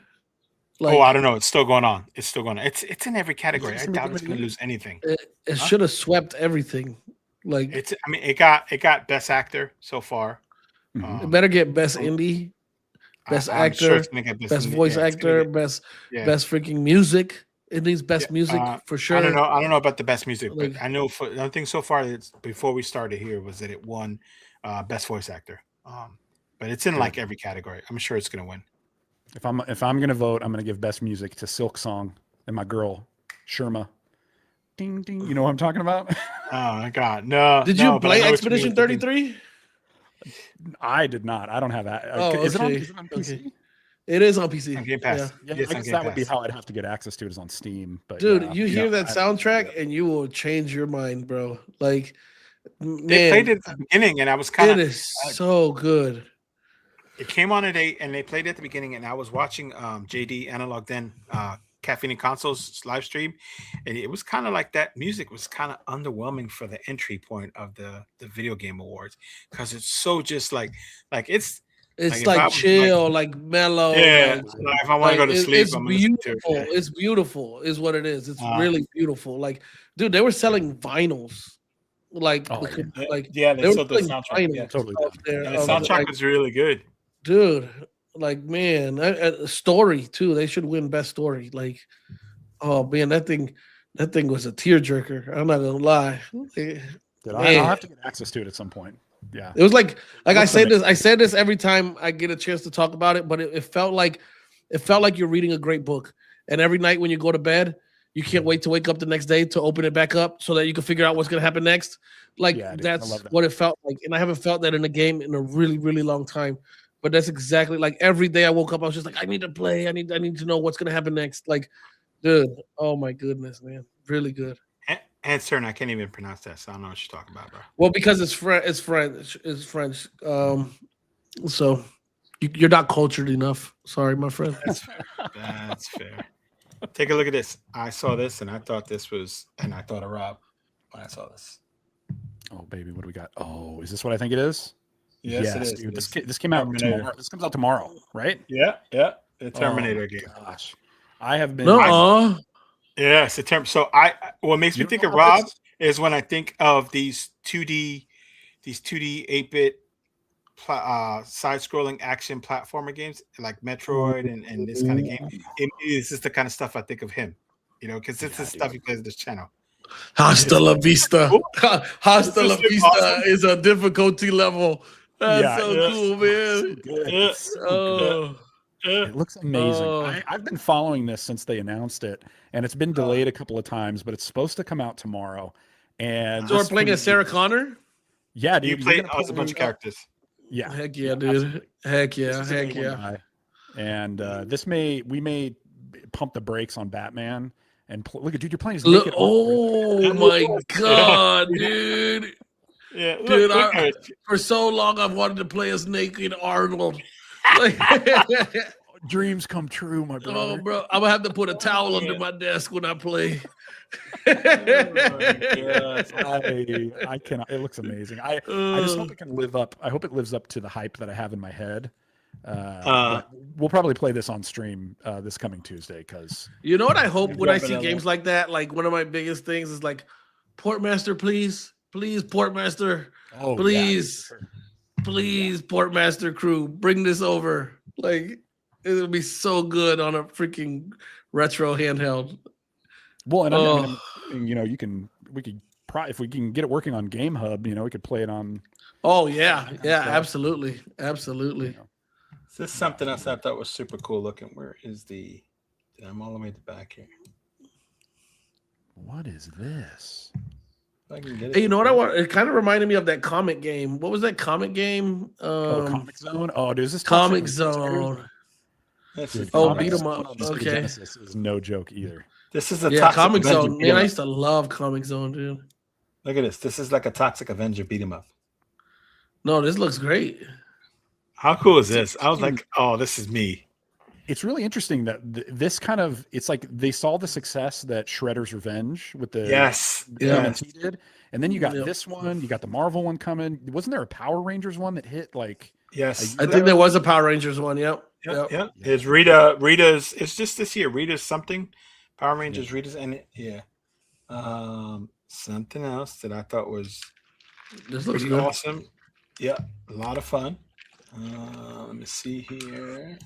Like, I don't know. It's still going on. It's in every category. I doubt it's gonna lose anything. It should have swept everything. Like it got best actor so far. It better get best indie, best actor, best voice actor, best freaking music. It needs best music for sure. I don't know about the best music, but I know for the thing so far that's before we started here was that it won best voice actor. But it's in like every category. I'm sure it's gonna win. If I'm gonna vote, I'm gonna give best music to Silk Song and my girl Sherma. Ding ding. You know what I'm talking about? Oh my god, no. Did you play Expedition 33? I did not. I don't have that. Is it on PC? Okay. It is on PC. On Game Pass. Yeah, I guess that would be how I'd have to get access to it, is on Steam. But dude, you hear that soundtrack and you will change your mind, bro. Like, they played it at the beginning, and I was kind of. It is so good. It came on at 8, and they played it at the beginning, and I was watching JD Analog then Caffeine and Consoles live stream, and it was kind of like that music was kind of underwhelming for the entry point of the video game awards, because it's so just like it's like chill, like mellow. Yeah, like if I want to go to sleep, it's beautiful. It's beautiful, is what it is. It's really beautiful. Like, dude, they were selling vinyls. Like, they sold the soundtrack. Yeah, totally. And the soundtrack was really good, dude. Like, man, a story too. They should win best story. Like, oh man, that thing was a tearjerker. I'm not gonna lie. I'll have to get access to it at some point. Yeah, it was like I say this every time I get a chance to talk about it, but it felt like you're reading a great book, and every night when you go to bed, you can't wait to wake up the next day to open it back up so that you can figure out what's going to happen next. Like, that's what it felt like, and I haven't felt that in a game in a really, really long time. But that's exactly, like, every day I woke up, I was just like, I need to play. I need to know what's going to happen next. Like, dude, oh my goodness, man, really good. Answer, and I can't even pronounce that, so I don't know what you're talking about, bro. Well, because it's French. So you're not cultured enough. Sorry, my friend. That's fair. Take a look at this. I saw this, and I thought of Rob when I saw this. Oh, baby, what do we got? Oh, is this what I think it is? Yes, it is. Dude, this came out tomorrow. This comes out tomorrow, right? Yeah. The Terminator game. Gosh, I have been. Yeah, September. So what makes me think of Rob is when I think of these 2D 8-bit side-scrolling action platformer games like Metroid and this kind of game. It's just the kind of stuff I think of him, because it's the stuff he plays on this channel. Hasta la vista. Hasta la vista awesome. Is a difficulty level. That's so cool, man. So It looks amazing. I've been following this since they announced it, and it's been delayed a couple of times, but it's supposed to come out tomorrow. And so we're playing as Sarah Connor? Yeah, dude. You play a bunch of characters. Yeah. Heck yeah, dude. Heck yeah. Heck yeah. And we may pump the brakes on Batman. And look at, dude, you're playing as naked. Oh my god, dude. Yeah, dude. For so long, I've wanted to play as naked Arnold. Dreams come true, my brother. Oh, bro, I'm gonna have to put a towel under my desk when I play. I cannot. It looks amazing. I just hope it can live up. I hope it lives up to the hype that I have in my head. We'll probably play this on stream this coming Tuesday because you know what I hope when I see games like that. Like one of my biggest things is like, Portmaster, please, Portmaster, please, please, Portmaster crew, bring this over. Like it would be so good on a freaking retro handheld. Well, and I mean, you know, if we can get it working on Game Hub, you know, we could play it on. Oh yeah, absolutely. You know. This is something else I thought was super cool looking. Where is I'm all the way at the back here. What is this? If I can get it. Hey, you know what I want? It kind of reminded me of that comic game. What was that comic game? Comic Zone. Oh, there's this Comic Zone. Beat 'em up. Okay. Genesis is no joke either. This is a Comic Zone. Man, I used to love Comic Zone, dude. Look at this. This is like a Toxic Avenger beat 'em up. No, this looks great. How cool is this? I was like, oh, this is me. It's really interesting that this kind of, it's like they saw the success that Shredder's Revenge with the he did, and then you got this one, you got the Marvel one coming. Wasn't there a Power Rangers one that hit like? Yes, I think there was a Power Rangers one. Yep. It's Rita's. It's just this year. Rita's something. Power Rangers. Rita's and something else that I thought was this looks pretty awesome. Yeah, a lot of fun. Let me see here.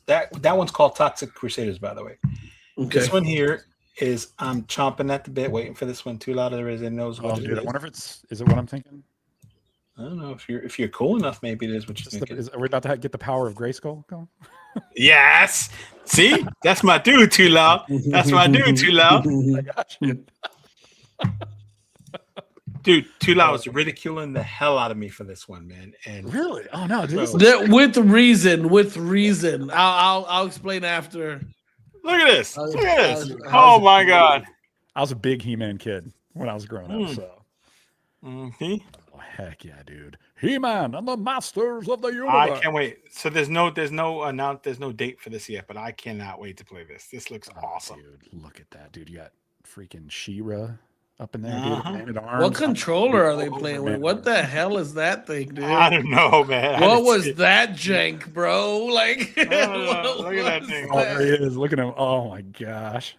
That one's called Toxic Crusaders, by the way. Okay. This one here is I'm chomping at the bit, waiting for this one. Too loud. There is. It knows what it is. I wonder if is it what I'm thinking. I don't know if you're cool enough. Maybe it is what you're thinking. Are we about to get the power of Grayskull going? Yes. See, that's my dude. Too loud. That's my dude. Too loud. I got you. Dude, Too Loud was ridiculing the hell out of me for this one, man. And really? Oh no, dude, with reason. I'll explain after. Look at this. Look at this. Oh my god. I was a big He-Man kid when I was growing up, so. Mm-hmm. Oh, heck yeah, dude. He-Man and the Masters of the Universe. I can't wait. So there's no date for this yet, but I cannot wait to play this. This looks awesome. Dude, look at that, dude. You got freaking She-Ra up in there, dude. Man at Arms. What controller are they playing with? What the hell is that thing, dude? I don't know, man. What was that jank, bro? Like, look at that thing. Oh, there he is. Look at him. Oh my gosh.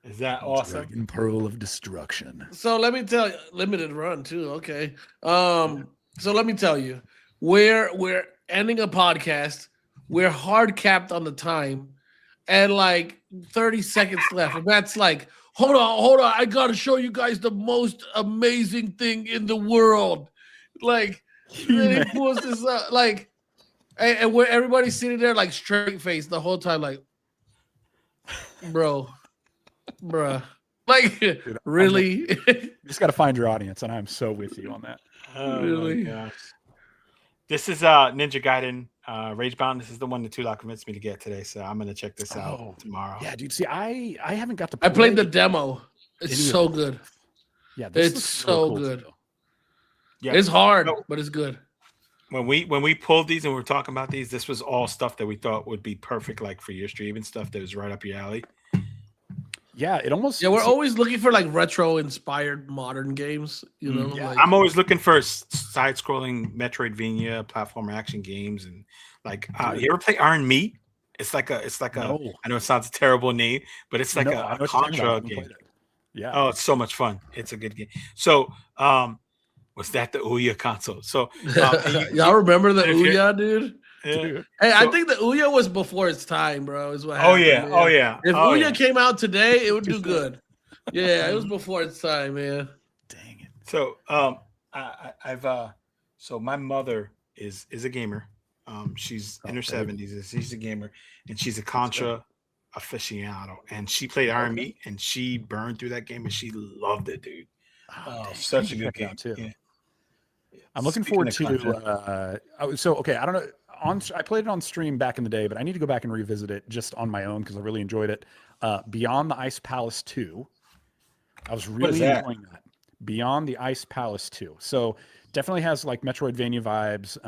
Is that awesome? Dragon Pearl of Destruction. So let me tell you, limited run too. Okay. So let me tell you, we're ending a podcast. We're hard capped on the time, and like 30 seconds left. And that's like, hold on. I gotta show you guys the most amazing thing in the world. Like, then he pulls this up, like, and where everybody's sitting there like straight face the whole time, like, bruh. Like, dude, really? You just got to find your audience, and I'm so with you on that. Oh, really? This is Ninja Gaiden Ragebound. This is the one that Tulak convinced me to get today, so I'm gonna check this out tomorrow. Yeah, dude. See, I haven't got to. I played the demo. It's so good. Yeah, it's so cool good. Yeah, it's hard, but it's good. When we pulled these and we were talking about these, this was all stuff that we thought would be perfect, like for your stream and stuff that was right up your alley. Yeah, it almost. Yeah, we're always looking for like retro-inspired modern games. You know, like, I'm always looking for side-scrolling Metroidvania platformer action games, and like, you ever play Iron Meat? It's like a. I know it sounds a terrible name, but it's like a Contra game. Yeah. Oh, it's so much fun. It's a good game. So, was that the Ouya console? So, y'all remember the Ouya, dude? Yeah. Hey, I think the Ouya was before its time, bro. Is what happened, man. Oh yeah. If Ouya came out today, it would do good. Yeah, it was before its time, man. Dang it. So, so my mother is a gamer, She's in her 70s. She's a gamer, and she's a Contra aficionado. And she played Iron Meat, and she burned through that game, and she loved it, dude. Such a good game too. Yeah. I'm looking forward to. Okay, I don't know. I played it on stream back in the day, but I need to go back and revisit it just on my own because I really enjoyed it. Beyond the Ice Palace 2. I was really enjoying that. Beyond the Ice Palace 2. So definitely has like Metroidvania vibes.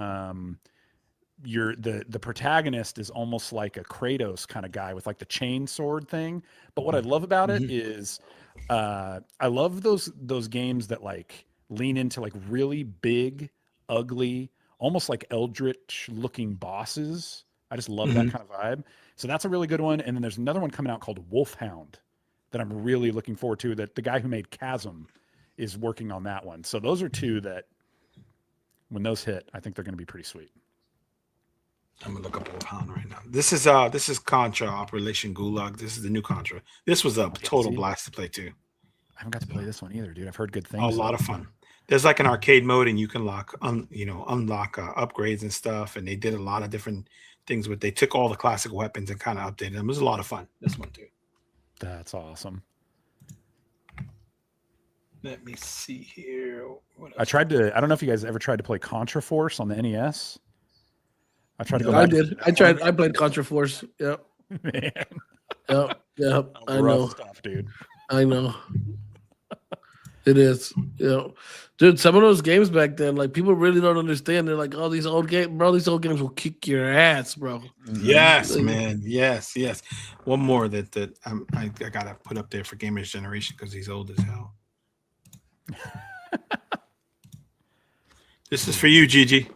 The protagonist is almost like a Kratos kind of guy with like the chain sword thing. But what I love about it is I love those games that like lean into like really big, ugly, almost like eldritch looking bosses. I just love that kind of vibe. So that's a really good one. And then there's another one coming out called Wolfhound that I'm really looking forward to, that the guy who made Chasm is working on that one. So those are two that when those hit, I think they're going to be pretty sweet. I'm gonna look up Wolfhound right now. This is Contra Operation Gulag. This is the new Contra. This was a total blast to play too. I haven't got to play this one either, dude. I've heard good things. A lot of fun. There's like an arcade mode, and you can unlock upgrades and stuff. And they did a lot of different things with. They took all the classic weapons and kind of updated them. It was a lot of fun. This one too. That's awesome. Let me see here. I don't know if you guys ever tried to play Contra Force on the NES. I tried to go. I did. I played Contra Force. Yep. Man. Yep. I know. Stuff, dude. I know. It is. Dude, some of those games back then, like people really don't understand. They're like, oh, these old games, bro. These old games will kick your ass, bro. Yes, man. Yes. One more that I gotta put up there for Gamers Generation because he's old as hell. This is for you, Gigi.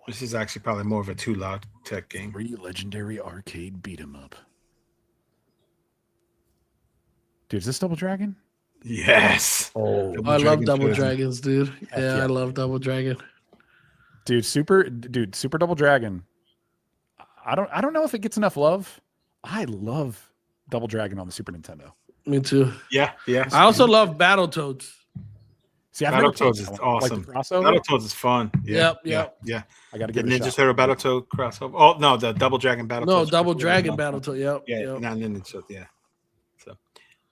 This is actually probably more of a too loud tech game. Free legendary arcade beat 'em up. Dude, is this Double Dragon? Yes. Oh, I love Double Dragons, dude. Yeah, I love Double Dragon. Dude, Super Double Dragon. I don't know if it gets enough love. I love Double Dragon on the Super Nintendo. Me too. Yeah. I also love Battletoads. See, Battletoads is awesome. Like Battletoads is fun. Yeah. I got to get the Ninja Turtle Battletoad crossover. Oh no, the Double Dragon Battletoads. No, Double Dragon Battletoad. Yep. Not Ninja. Yeah. So,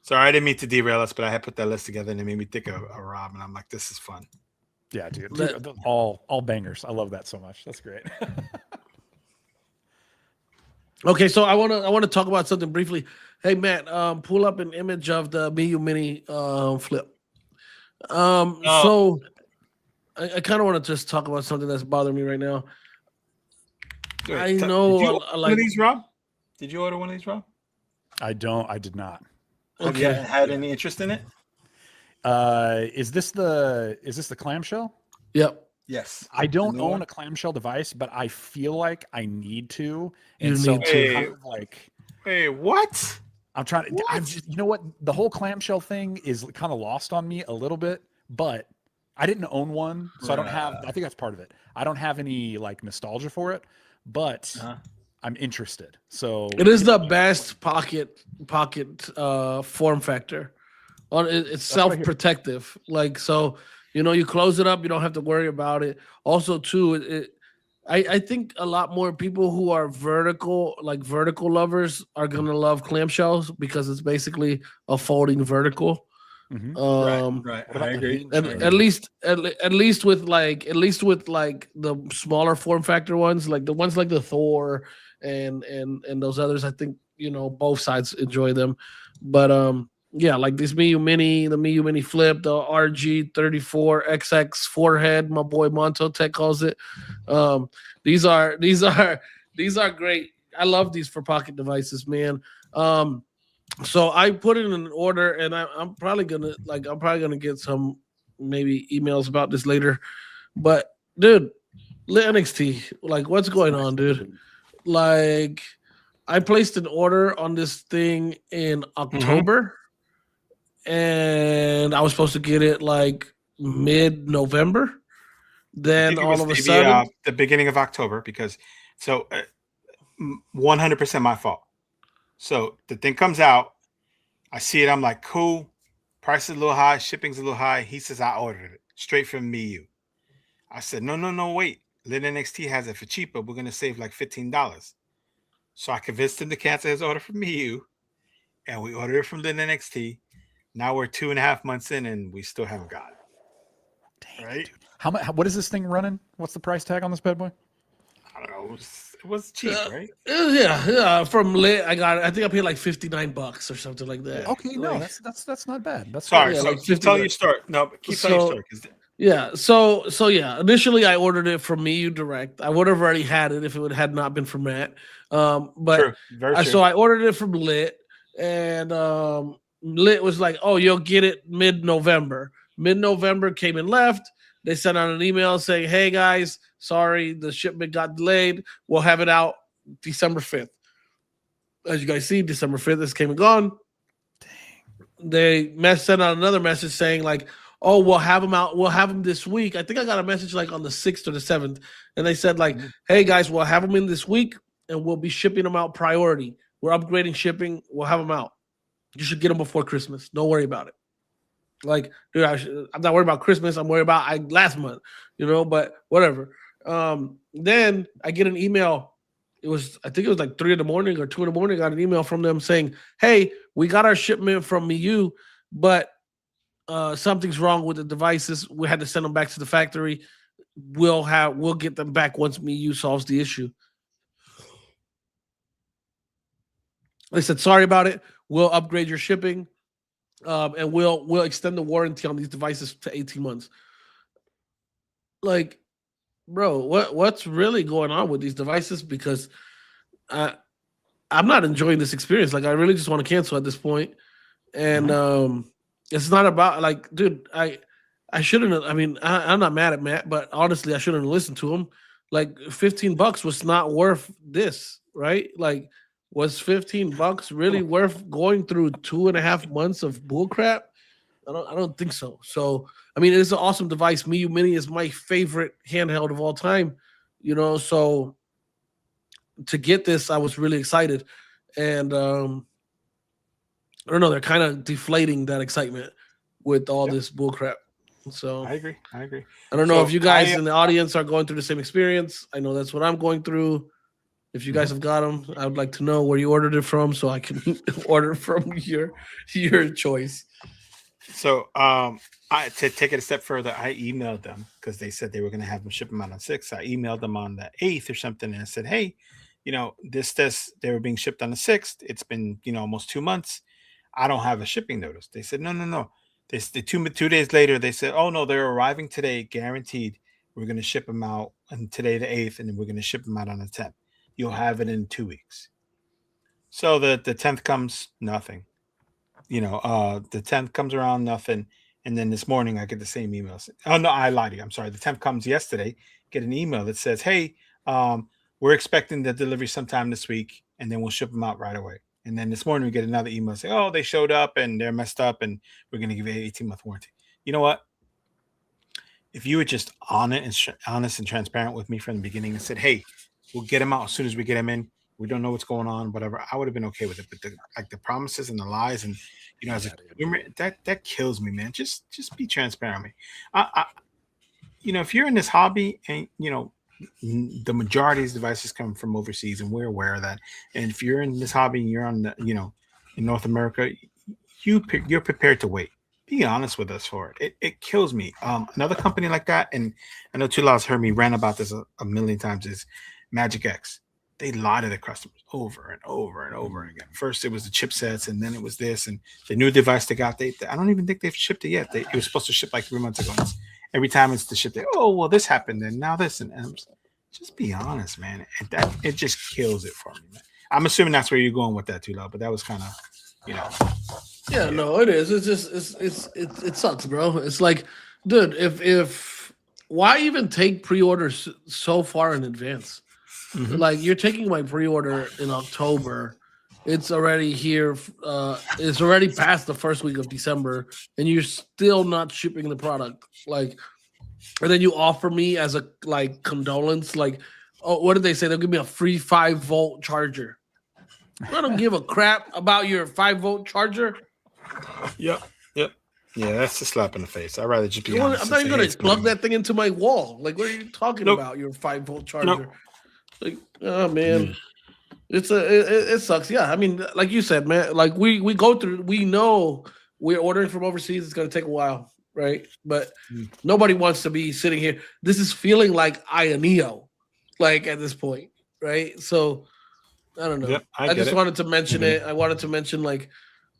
sorry, I didn't mean to derail us, but I had put that list together and it made me think of Rob, and I'm like, this is fun. Yeah, dude. All bangers. I love that so much. That's great. Okay, so I want to talk about something briefly. Hey Matt, pull up an image of the Miyoo Mini flip. So I kind of want to just talk about something that's bothering me right now. Wait, I know did you order one of these, Rob? Did you order one of these, Rob? I did not. Have you had any interest in it? Is this the clamshell? Yep. Yes. I don't own a clamshell device, but I feel like I need to. And you need to. Kind of like, hey, what? I'm trying to. I'm just, you know what? The whole clamshell thing is kind of lost on me a little bit, but I didn't own one, so I don't have. I think that's part of it. I don't have any like nostalgia for it, but I'm interested. So it is the best pocket form factor. It's self-protective. Like so, you close it up, you don't have to worry about it. Also, too, I think a lot more people who are vertical lovers are gonna love clamshells because it's basically a folding vertical. Mm-hmm. Right. I agree. At least with the smaller form factor ones, like the ones like the Thor and those others, I think both sides enjoy them. But yeah, like this Miyoo Mini, the Miyoo Mini Flip, the RG34XX forehead, my boy Monto Tech calls it. These are great. I love these for pocket devices, man. So I put in an order, and I'm probably gonna get some maybe emails about this later. But dude, NXT, like what's going on, dude? Like I placed an order on this thing in October. And I was supposed to get it like mid-November. Then all of a sudden, the beginning of October, because 100% my fault. So the thing comes out, I see it, I'm like, cool. Price is a little high, shipping's a little high. He says I ordered it straight from Miyoo. I said, no, wait. Lit NXT has it for cheaper. We're gonna save like $15. So I convinced him to cancel his order from Miyoo, and we ordered it from Lit NXT. Now we're 2.5 months in, and we still haven't got it. Dang, right? Dude. How much? What is this thing running? What's the price tag on this bad boy? I don't know. It was cheap, right? Yeah. From Lit, I think I paid like $59 or something like that. Okay, no, that's not bad. That's sorry. Yeah, So like tell your story. No, but keep telling your story. Yeah. So yeah. Initially, I ordered it from Miyoo direct. I would have already had it if it had not been for Matt. But true. Very true. so I ordered it from Lit, and Lit was like, "Oh, you'll get it mid-November." Mid-November came and left. They sent out an email saying, "Hey guys, sorry, the shipment got delayed. We'll have it out December 5th." As you guys see, December 5th, this came and gone. Dang. They sent out another message saying like, "Oh, we'll have them out. We'll have them this week." I think I got a message like on the 6th or the 7th. And they said like, "Hey guys, we'll have them in this week and we'll be shipping them out priority. We're upgrading shipping. We'll have them out. You should get them before Christmas. Don't worry about it." Like, dude, I'm not worried about Christmas. I'm worried about last month, but whatever. Then I get an email. I think it was like 3 in the morning or 2 in the morning. I got an email from them saying, "Hey, we got our shipment from Miyoo, but something's wrong with the devices. We had to send them back to the factory. We'll get them back once Miyoo solves the issue." They said, "Sorry about it. We'll upgrade your shipping. And we'll extend the warranty on these devices to 18 months. Like, bro, what's really going on with these devices? Because I'm not enjoying this experience. Like, I really just want to cancel at this point. And it's not about like, dude, I shouldn't. I mean, I'm not mad at Matt, but honestly, I shouldn't have listened to him. Like, $15 was not worth this, right? Like, was $15 really worth going through 2.5 months of bullcrap? I don't think so. So, I mean, it's an awesome device. Miyoo Mini is my favorite handheld of all time. So to get this, I was really excited. And I don't know, they're kind of deflating that excitement with all this bullcrap. So I agree. I don't know if you guys in the audience are going through the same experience. I know that's what I'm going through. If you guys have got them, I would like to know where you ordered it from so I can order from your choice. So to take it a step further, I emailed them because they said they were going to have them ship them out on 6th. I emailed them on the 8th or something and I said, "Hey, they were being shipped on the 6th. It's been, almost 2 months. I don't have a shipping notice." They said, no. They 2 days later, they said, "Oh no, they're arriving today, guaranteed. We're going to ship them out on today, the 8th, and then we're going to ship them out on the 10th. You'll have it in 2 weeks." So the 10th comes, nothing. The 10th comes around, nothing. And then this morning I get the same email. Oh no, I lied to you. I'm sorry. The 10th comes yesterday. Get an email that says, "Hey, we're expecting the delivery sometime this week, and then we'll ship them out right away." And then this morning we get another email saying, "Oh, they showed up and they're messed up, and we're going to give you an 18-month warranty." You know what? If you were just honest and transparent with me from the beginning and said, "Hey, we'll get them out as soon as we get them in. We don't know what's going on, whatever," I would have been okay with it. But the promises and the lies and as a consumer, that kills me, man. Just be transparent with me. If you're in this hobby and the majority of these devices come from overseas, and we're aware of that. And if you're in this hobby and you're on the in North America, you're prepared to wait. Be honest with us for it. It kills me. Another company like that, and I know Tula's heard me rant about this a million times, is Magic X. They lie to their customers over and over and over again. First, it was the chipsets, and then it was this, and the new device they got. I don't even think they've shipped it yet. It was supposed to ship like 3 months ago. Every time it's the ship, "Oh, well, this happened, and now this," and just be honest, man. And it just kills it for me, man. I'm assuming that's where you're going with that, Tula, but that was kind of, Yeah, no, it is. It's just it sucks, bro. It's like, dude, if why even take pre-orders so far in advance? Mm-hmm. Like, you're taking my pre-order in October. It's already here. It's already past the first week of December, and you're still not shipping the product. Like, and then you offer me as a condolence, like, oh, what did they say? They'll give me a free 5-volt charger. I don't give a crap about your 5-volt charger. Yep. Yeah, that's a slap in the face. I'd rather just be honest. I'm not even going to plug that thing into my wall. Like, what are you talking about? Your 5-volt charger. Like, oh man, it sucks. Yeah, I mean, like you said, man. Like we go through. We know we're ordering from overseas. It's going to take a while, right? But nobody wants to be sitting here. This is feeling like Neo, like at this point, right? So I don't know. Yep, I just wanted to mention it. I wanted to mention, like,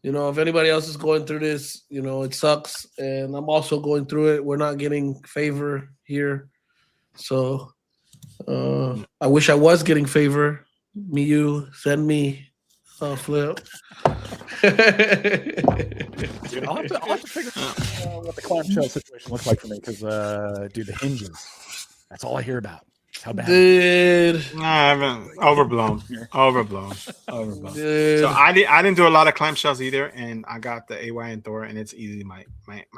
if anybody else is going through this, it sucks. And I'm also going through it. We're not getting favor here. So I wish I was getting favor. Miyoo, send me a flip. Dude, I'll have to figure out what the clamshell situation looks like for me because, dude, the hinges. That's all I hear about. How bad? Dude. I haven't. Overblown. Dude. So I didn't do a lot of clamshells either, and I got the AY and Thor, and it's easily my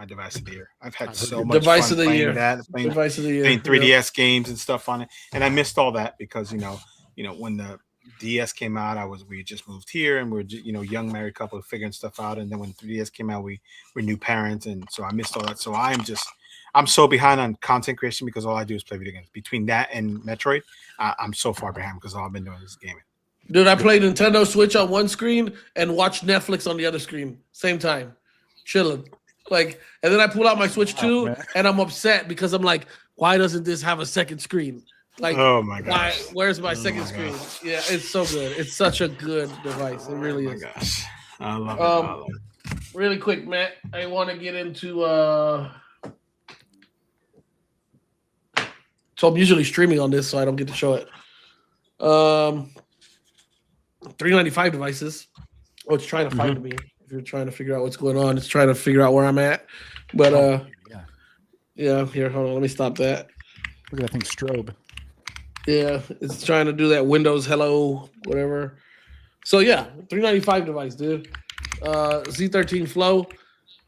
device of the year. I've had so much device fun of the playing year. that, Device of the year. playing 3DS games and stuff on it, and I missed all that because when the DS came out, we just moved here, and we're young married couple figuring stuff out, and then when 3DS came out, we were new parents, and so I missed all that. So I'm so behind on content creation because all I do is play video games. Between that and Metroid, I'm so far behind because all I've been doing is gaming. Dude, I play Nintendo Switch on one screen and watch Netflix on the other screen, same time, chilling. Like, and then I pull out my Switch 2, and I'm upset because I'm like, why doesn't this have a second screen? Like, oh my gosh, where's my second screen? Yeah, it's so good. It's such a good device. It really is. Oh my gosh, I love it. Really quick, Matt, I want to get into. So I'm usually streaming on this, so I don't get to show it. 395 devices. Oh, it's trying to find me. If you're trying to figure out what's going on, it's trying to figure out where I'm at. But yeah. Here, hold on. Let me stop that. Look at that thing, strobe. Yeah, it's trying to do that Windows hello, whatever. So yeah, 395 device, dude. Z13 Flow.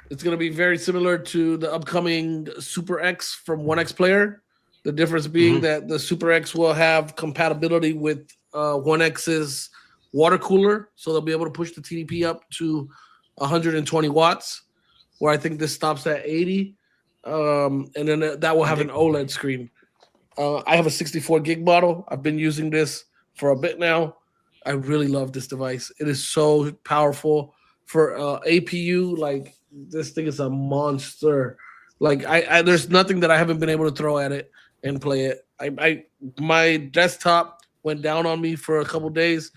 It's gonna be very similar to the upcoming Super X from 1X Player. The difference being that the Super X will have compatibility with 1X's water cooler, so they'll be able to push the TDP up to 120 watts, where I think this stops at 80. And then that will have an OLED screen. I have a 64 gig model. I've been using this for a bit now. I really love this device. It is so powerful for APU. Like, this thing is a monster. Like, I there's nothing that I haven't been able to throw at it and play it. My desktop went down on me for a couple days.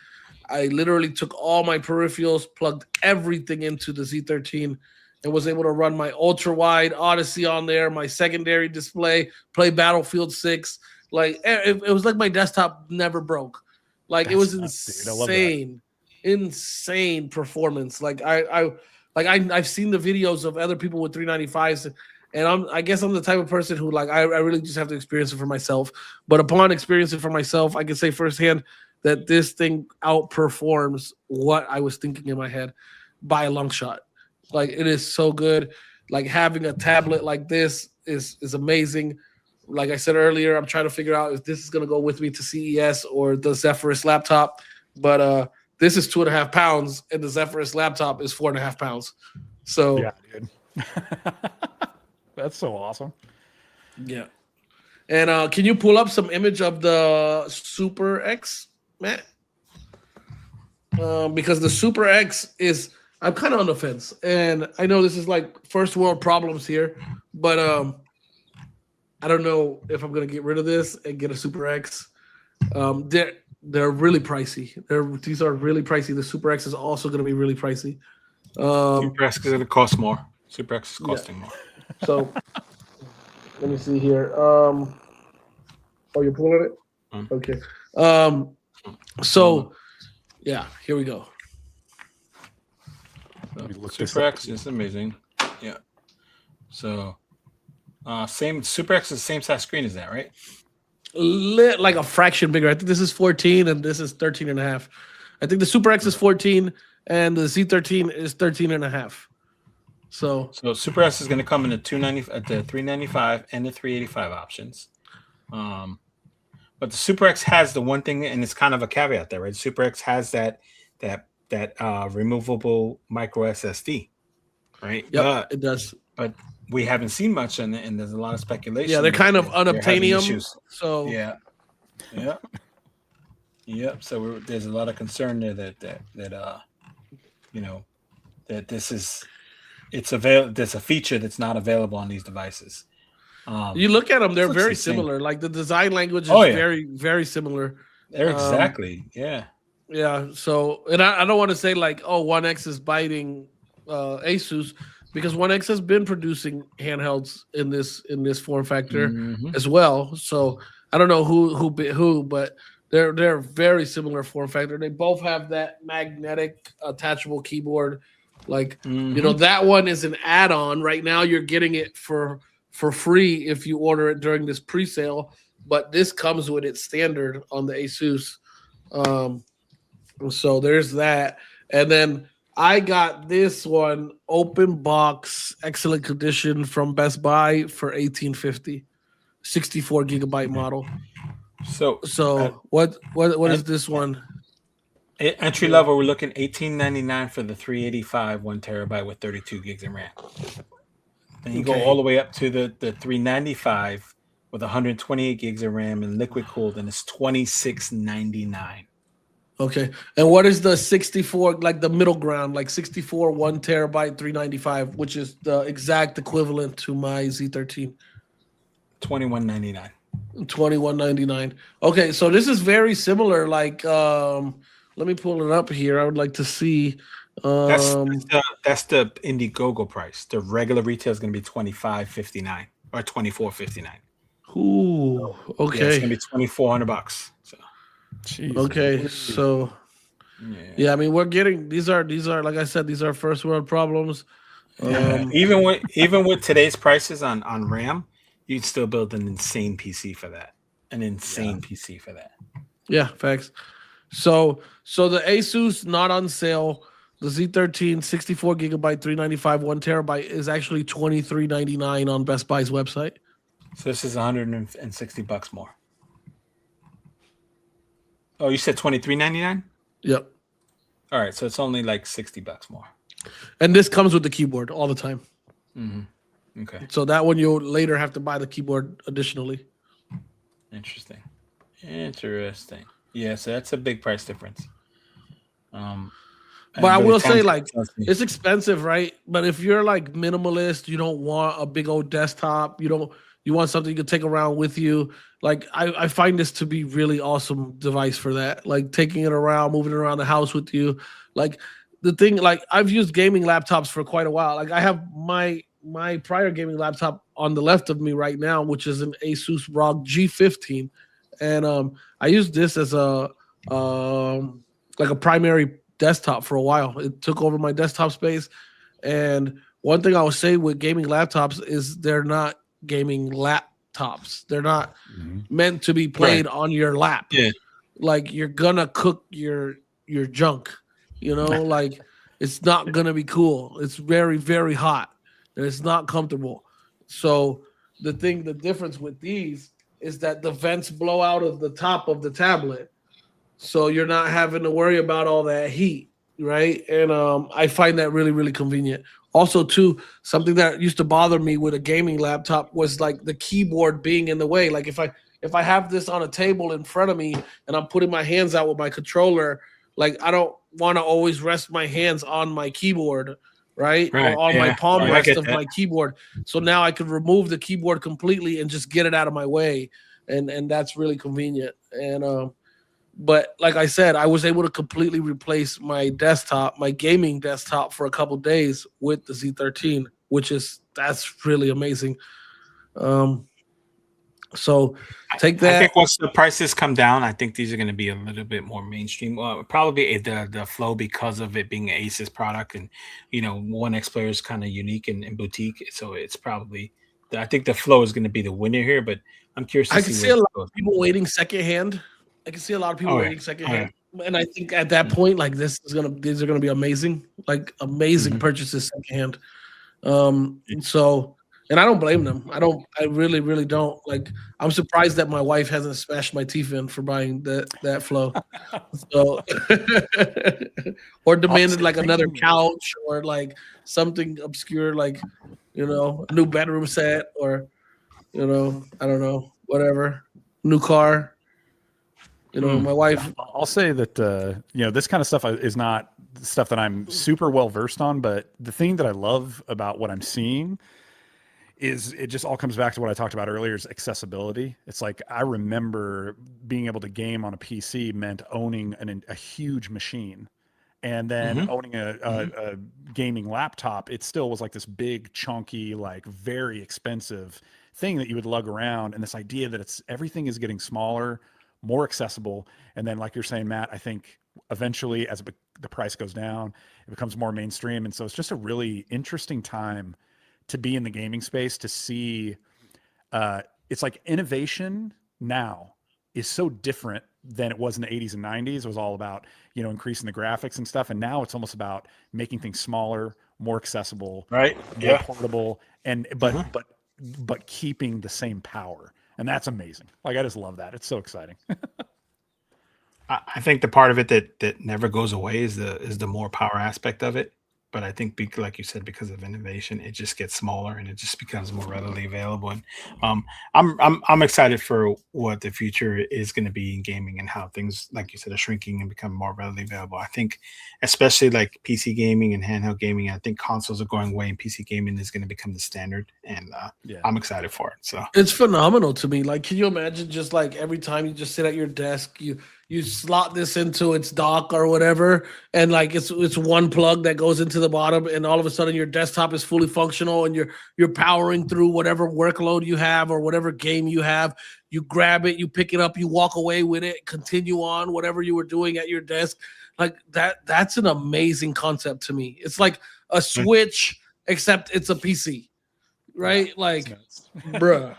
I literally took all my peripherals, plugged everything into the Z13, and was able to run my ultra wide Odyssey on there, my secondary display, play Battlefield 6. Like, it was like my desktop never broke. Like, it was insane, insane performance. Like, I've seen the videos of other people with 395s. And I guess I'm the type of person who, like, I really just have to experience it for myself. But upon experiencing it for myself, I can say firsthand that this thing outperforms what I was thinking in my head by a long shot. Like, it is so good. Like, having a tablet like this is amazing. Like I said earlier, I'm trying to figure out if this is going to go with me to CES or the Zephyrus laptop. But this is 2.5 pounds, and the Zephyrus laptop is 4.5 pounds. So yeah, dude. That's so awesome. Yeah. And can you pull up some image of the Super X, Matt? Because the Super X is, I'm kind of on the fence. And I know this is like first world problems here, but I don't know if I'm going to get rid of this and get a Super X. They're really pricey. These are really pricey. The Super X is also going to be really pricey. Super X is going to cost more. Super X is costing more. So let me see here. Oh, you're pulling it? Okay. So yeah, here we go. Super X is amazing. Yeah. So same Super X is the same size screen as that, right? Like a fraction bigger. I think this is 14 and this is 13 and a half. I think the Super X is 14 and the Z13 is 13 and a half. So Super S is going to come in the 395 and the 385 options. But the Super X has the one thing, and it's kind of a caveat there, right? Super X has that removable micro SSD. right? Yep, it does. But we haven't seen much, and there's a lot of speculation. Yeah, they're kind of unobtainium. So yeah. So there's a lot of concern there that you know, that there's a feature that's not available on these devices. You look at them; they're very similar. Like the design language is very, very similar. They're exactly, yeah. So, and I don't want to say like, oh, One X is biting Asus, because One X has been producing handhelds in this form factor as well. So I don't know who, but they're very similar form factor. They both have that magnetic attachable keyboard. Like that one is an add-on. Right now, you're getting it for free if you order it during this pre-sale, but this comes with its standard on the Asus. So there's that. And then I got this one open box, excellent condition from Best Buy for $1,850, 64 gigabyte model. So what is this one? Entry level, we're looking $1,899 for the 385 1 terabyte with 32 gigs of RAM. And you go all the way up to the 395 with 128 gigs of RAM and liquid cooled, and it's $2,699. Okay. And what is the 64, like the middle ground, like 64 1 terabyte 395, which is the exact equivalent to my Z13? $2,199. $2,199. Okay, so this is very similar. Like, let me pull it up here. I would like to see. That's the Indiegogo price. The regular retail is going to be $2,559 or $2,459. Ooh, okay. Yeah, it's going to be $2,400. So. Jeez. Okay, so yeah, I mean, we're getting these are like I said, these are first world problems. Even with today's prices on RAM, you'd still build an insane PC for that. PC for that. Yeah, facts. So the Asus not on sale. The Z13 64 gigabyte 395 1 terabyte is actually $2,399 on Best Buy's website. So this is $160 more. Oh, you said $2,399? Yep. All right, so it's only like $60 more. And this comes with the keyboard all the time. Mm-hmm. Okay. So that one you'll later have to buy the keyboard additionally. Interesting. Yeah, so that's a big price difference. But I will say, like, it's expensive, right? But if you're like minimalist, you don't want a big old desktop. You want something you can take around with you. Like, I find this to be really awesome device for that. Like taking it around, moving it around the house with you. Like the thing, like I've used gaming laptops for quite a while. Like I have my prior gaming laptop on the left of me right now, which is an Asus ROG G15, and I used this as a like a primary desktop for a while. It took over my desktop space. And one thing I would say with gaming laptops is they're not gaming laptops. They're not meant to be played on your lap. Yeah. Like you're gonna cook your junk, like it's not gonna be cool. It's very, very hot and it's not comfortable. So the difference with these is that the vents blow out of the top of the tablet. So you're not having to worry about all that heat, right? And I find that really, really convenient. Also, too, something that used to bother me with a gaming laptop was like the keyboard being in the way. Like if I have this on a table in front of me and I'm putting my hands out with my controller, like I don't want to always rest my hands on my keyboard, right? Or on my palm rest of my keyboard. So now I could remove the keyboard completely and just get it out of my way. And that's really convenient. And but like I said, I was able to completely replace my desktop, my gaming desktop, for a couple of days with the Z13, that's really amazing. So take that. I think once the prices come down, I think these are going to be a little bit more mainstream. Probably the flow because of it being an Asus product, and One X player is kind of unique and boutique. So it's probably, I think the flow is going to be the winner here. But I'm curious. I can see a lot of people waiting secondhand. And I think at that point, like these are gonna be amazing, like amazing purchases secondhand. So And I don't blame them. I really, really don't. Like, I'm surprised that my wife hasn't smashed my teeth in for buying that flow. So, or demanded like another couch or like something obscure, like, you know, a new bedroom set or, you know, I don't know, whatever, new car. You know, my wife. I'll say that you know, this kind of stuff is not stuff that I'm super well versed on, but the thing that I love about what I'm seeing is it just all comes back to what I talked about earlier, is accessibility. It's like, I remember being able to game on a PC meant owning a huge machine, and then owning a gaming laptop. It still was like this big, chunky, like very expensive thing that you would lug around. And this idea that everything is getting smaller, more accessible. And then, like you're saying, Matt, I think eventually as the price goes down, it becomes more mainstream. And so it's just a really interesting time to be in the gaming space, to see it's like innovation now is so different than it was in the 80s and 90s. It was all about, you know, increasing the graphics and stuff. And now it's almost about making things smaller, more accessible, right? More portable, and but keeping the same power. And that's amazing. Like, I just love that. It's so exciting. I think the part of it that never goes away is the more power aspect of it. But I think, like you said, because of innovation, it just gets smaller and it just becomes more readily available. And I'm excited for what the future is going to be in gaming, and how things, like you said, are shrinking and become more readily available. I think, especially like PC gaming and handheld gaming, I think consoles are going away and PC gaming is going to become the standard. And I'm excited for it. So it's phenomenal to me. Like, can you imagine just like every time you just sit at your desk, you slot this into its dock or whatever, and like it's one plug that goes into the bottom, and all of a sudden your desktop is fully functional, and you're powering through whatever workload you have or whatever game you have. You grab it, you pick it up, you walk away with it, continue on whatever you were doing at your desk. Like that's an amazing concept to me. It's like a Switch, except it's a PC, right? Like, bruh.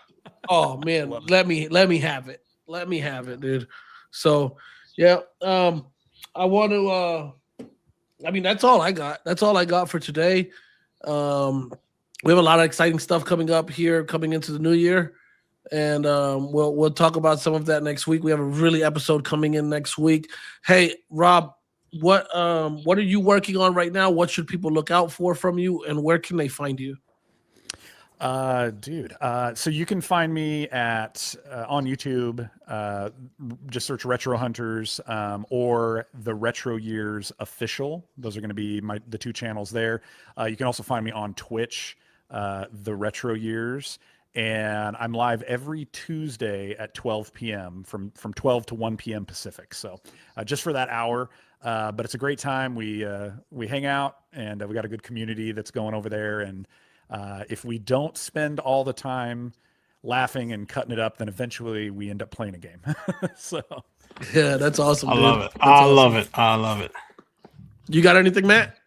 Oh man, let me have it. Let me have it, dude. So, yeah, I want to. I mean, that's all I got. That's all I got for today. We have a lot of exciting stuff coming up here, coming into the new year, and we'll talk about some of that next week. We have a really episode coming in next week. Hey, Rob, what are you working on right now? What should people look out for from you, and where can they find you? Dude, so you can find me at on YouTube. Just search Retro Hunters or the Retro Years Official. Those are going to be the two channels there. You can also find me on Twitch, the Retro Years, and I'm live every Tuesday at 12 p.m. from 12 to 1 p.m. Pacific. So just for that hour. But it's a great time. We hang out, and we got a good community that's going over there. And if we don't spend all the time laughing and cutting it up, then eventually we end up playing a game. So yeah, that's awesome. I love it. I love it. You got anything, Matt?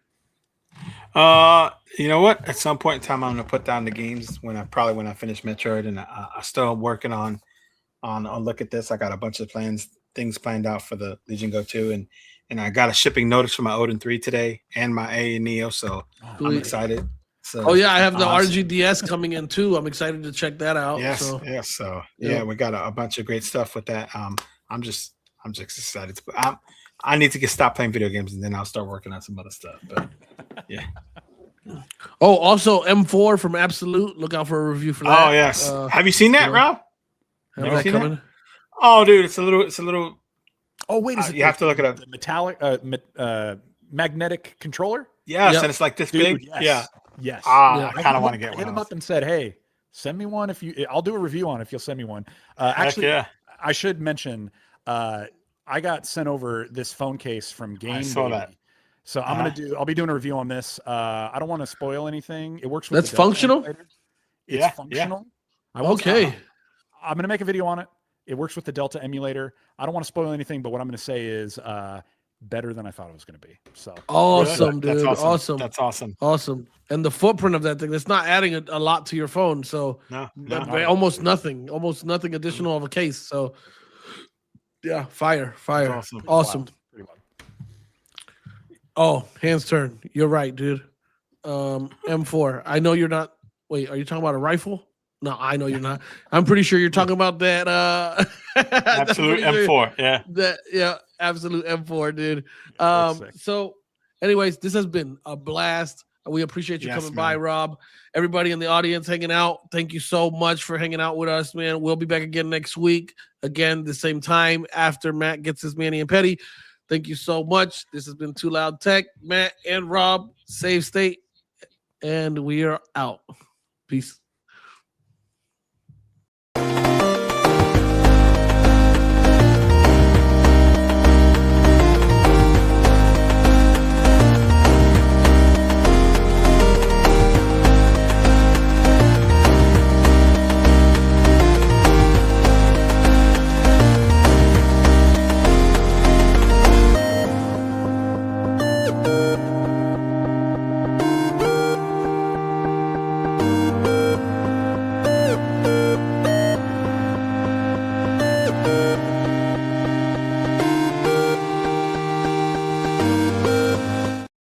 You know what? At some point in time, I'm gonna put down the games when I finish Metroid, and I still working on look at this. I got a bunch of things planned out for the Legion Go 2, and I got a shipping notice for my Odin 3 today and my A and Neo, so I'm excited. So, I have the RGDS coming in too. I'm excited to check that out. Yes. So we got a bunch of great stuff with that. I'm just excited. I need to stop playing video games, and then I'll start working on some other stuff. But yeah. Oh, also M4 from Absolute. Look out for a review for that. Oh yes. Have you seen that, Rob? Have that coming? That? Oh, dude, it's a little. Oh wait, is it? You have to look it up. The metallic, magnetic controller. Yes, and it's like this big. Yes. Yeah. Yes. I kind of want to get one. Hit him up and said, "Hey, send me one I'll do a review on it if you'll send me one." Actually, I should mention, I got sent over this phone case from Game Baby. So I'll be doing a review on this. I don't want to spoil anything. It works with That's functional? It's functional. Yeah. Okay. I'm going to make a video on it. It works with the Delta emulator. I don't want to spoil anything, but what I'm going to say is better than I thought it was going to be. So awesome, dude. That's awesome. That's awesome. Awesome. And the footprint of that thing, it's not adding a lot to your phone. So almost nothing additional of a case. So yeah, fire. That's awesome. Oh, hands turn. You're right, dude. M4. I know you're not. Wait, are you talking about a rifle? No, I know you're not. I'm pretty sure you're talking about that. Absolute M4. Yeah. Absolute M4, dude. So, anyways, this has been a blast. We appreciate you coming by, Rob. Everybody in the audience hanging out, thank you so much for hanging out with us, man. We'll be back again next week. Again, the same time after Matt gets his Manny and Petty. Thank you so much. This has been Too Loud Tech. Matt and Rob, SaveState, and we are out. Peace.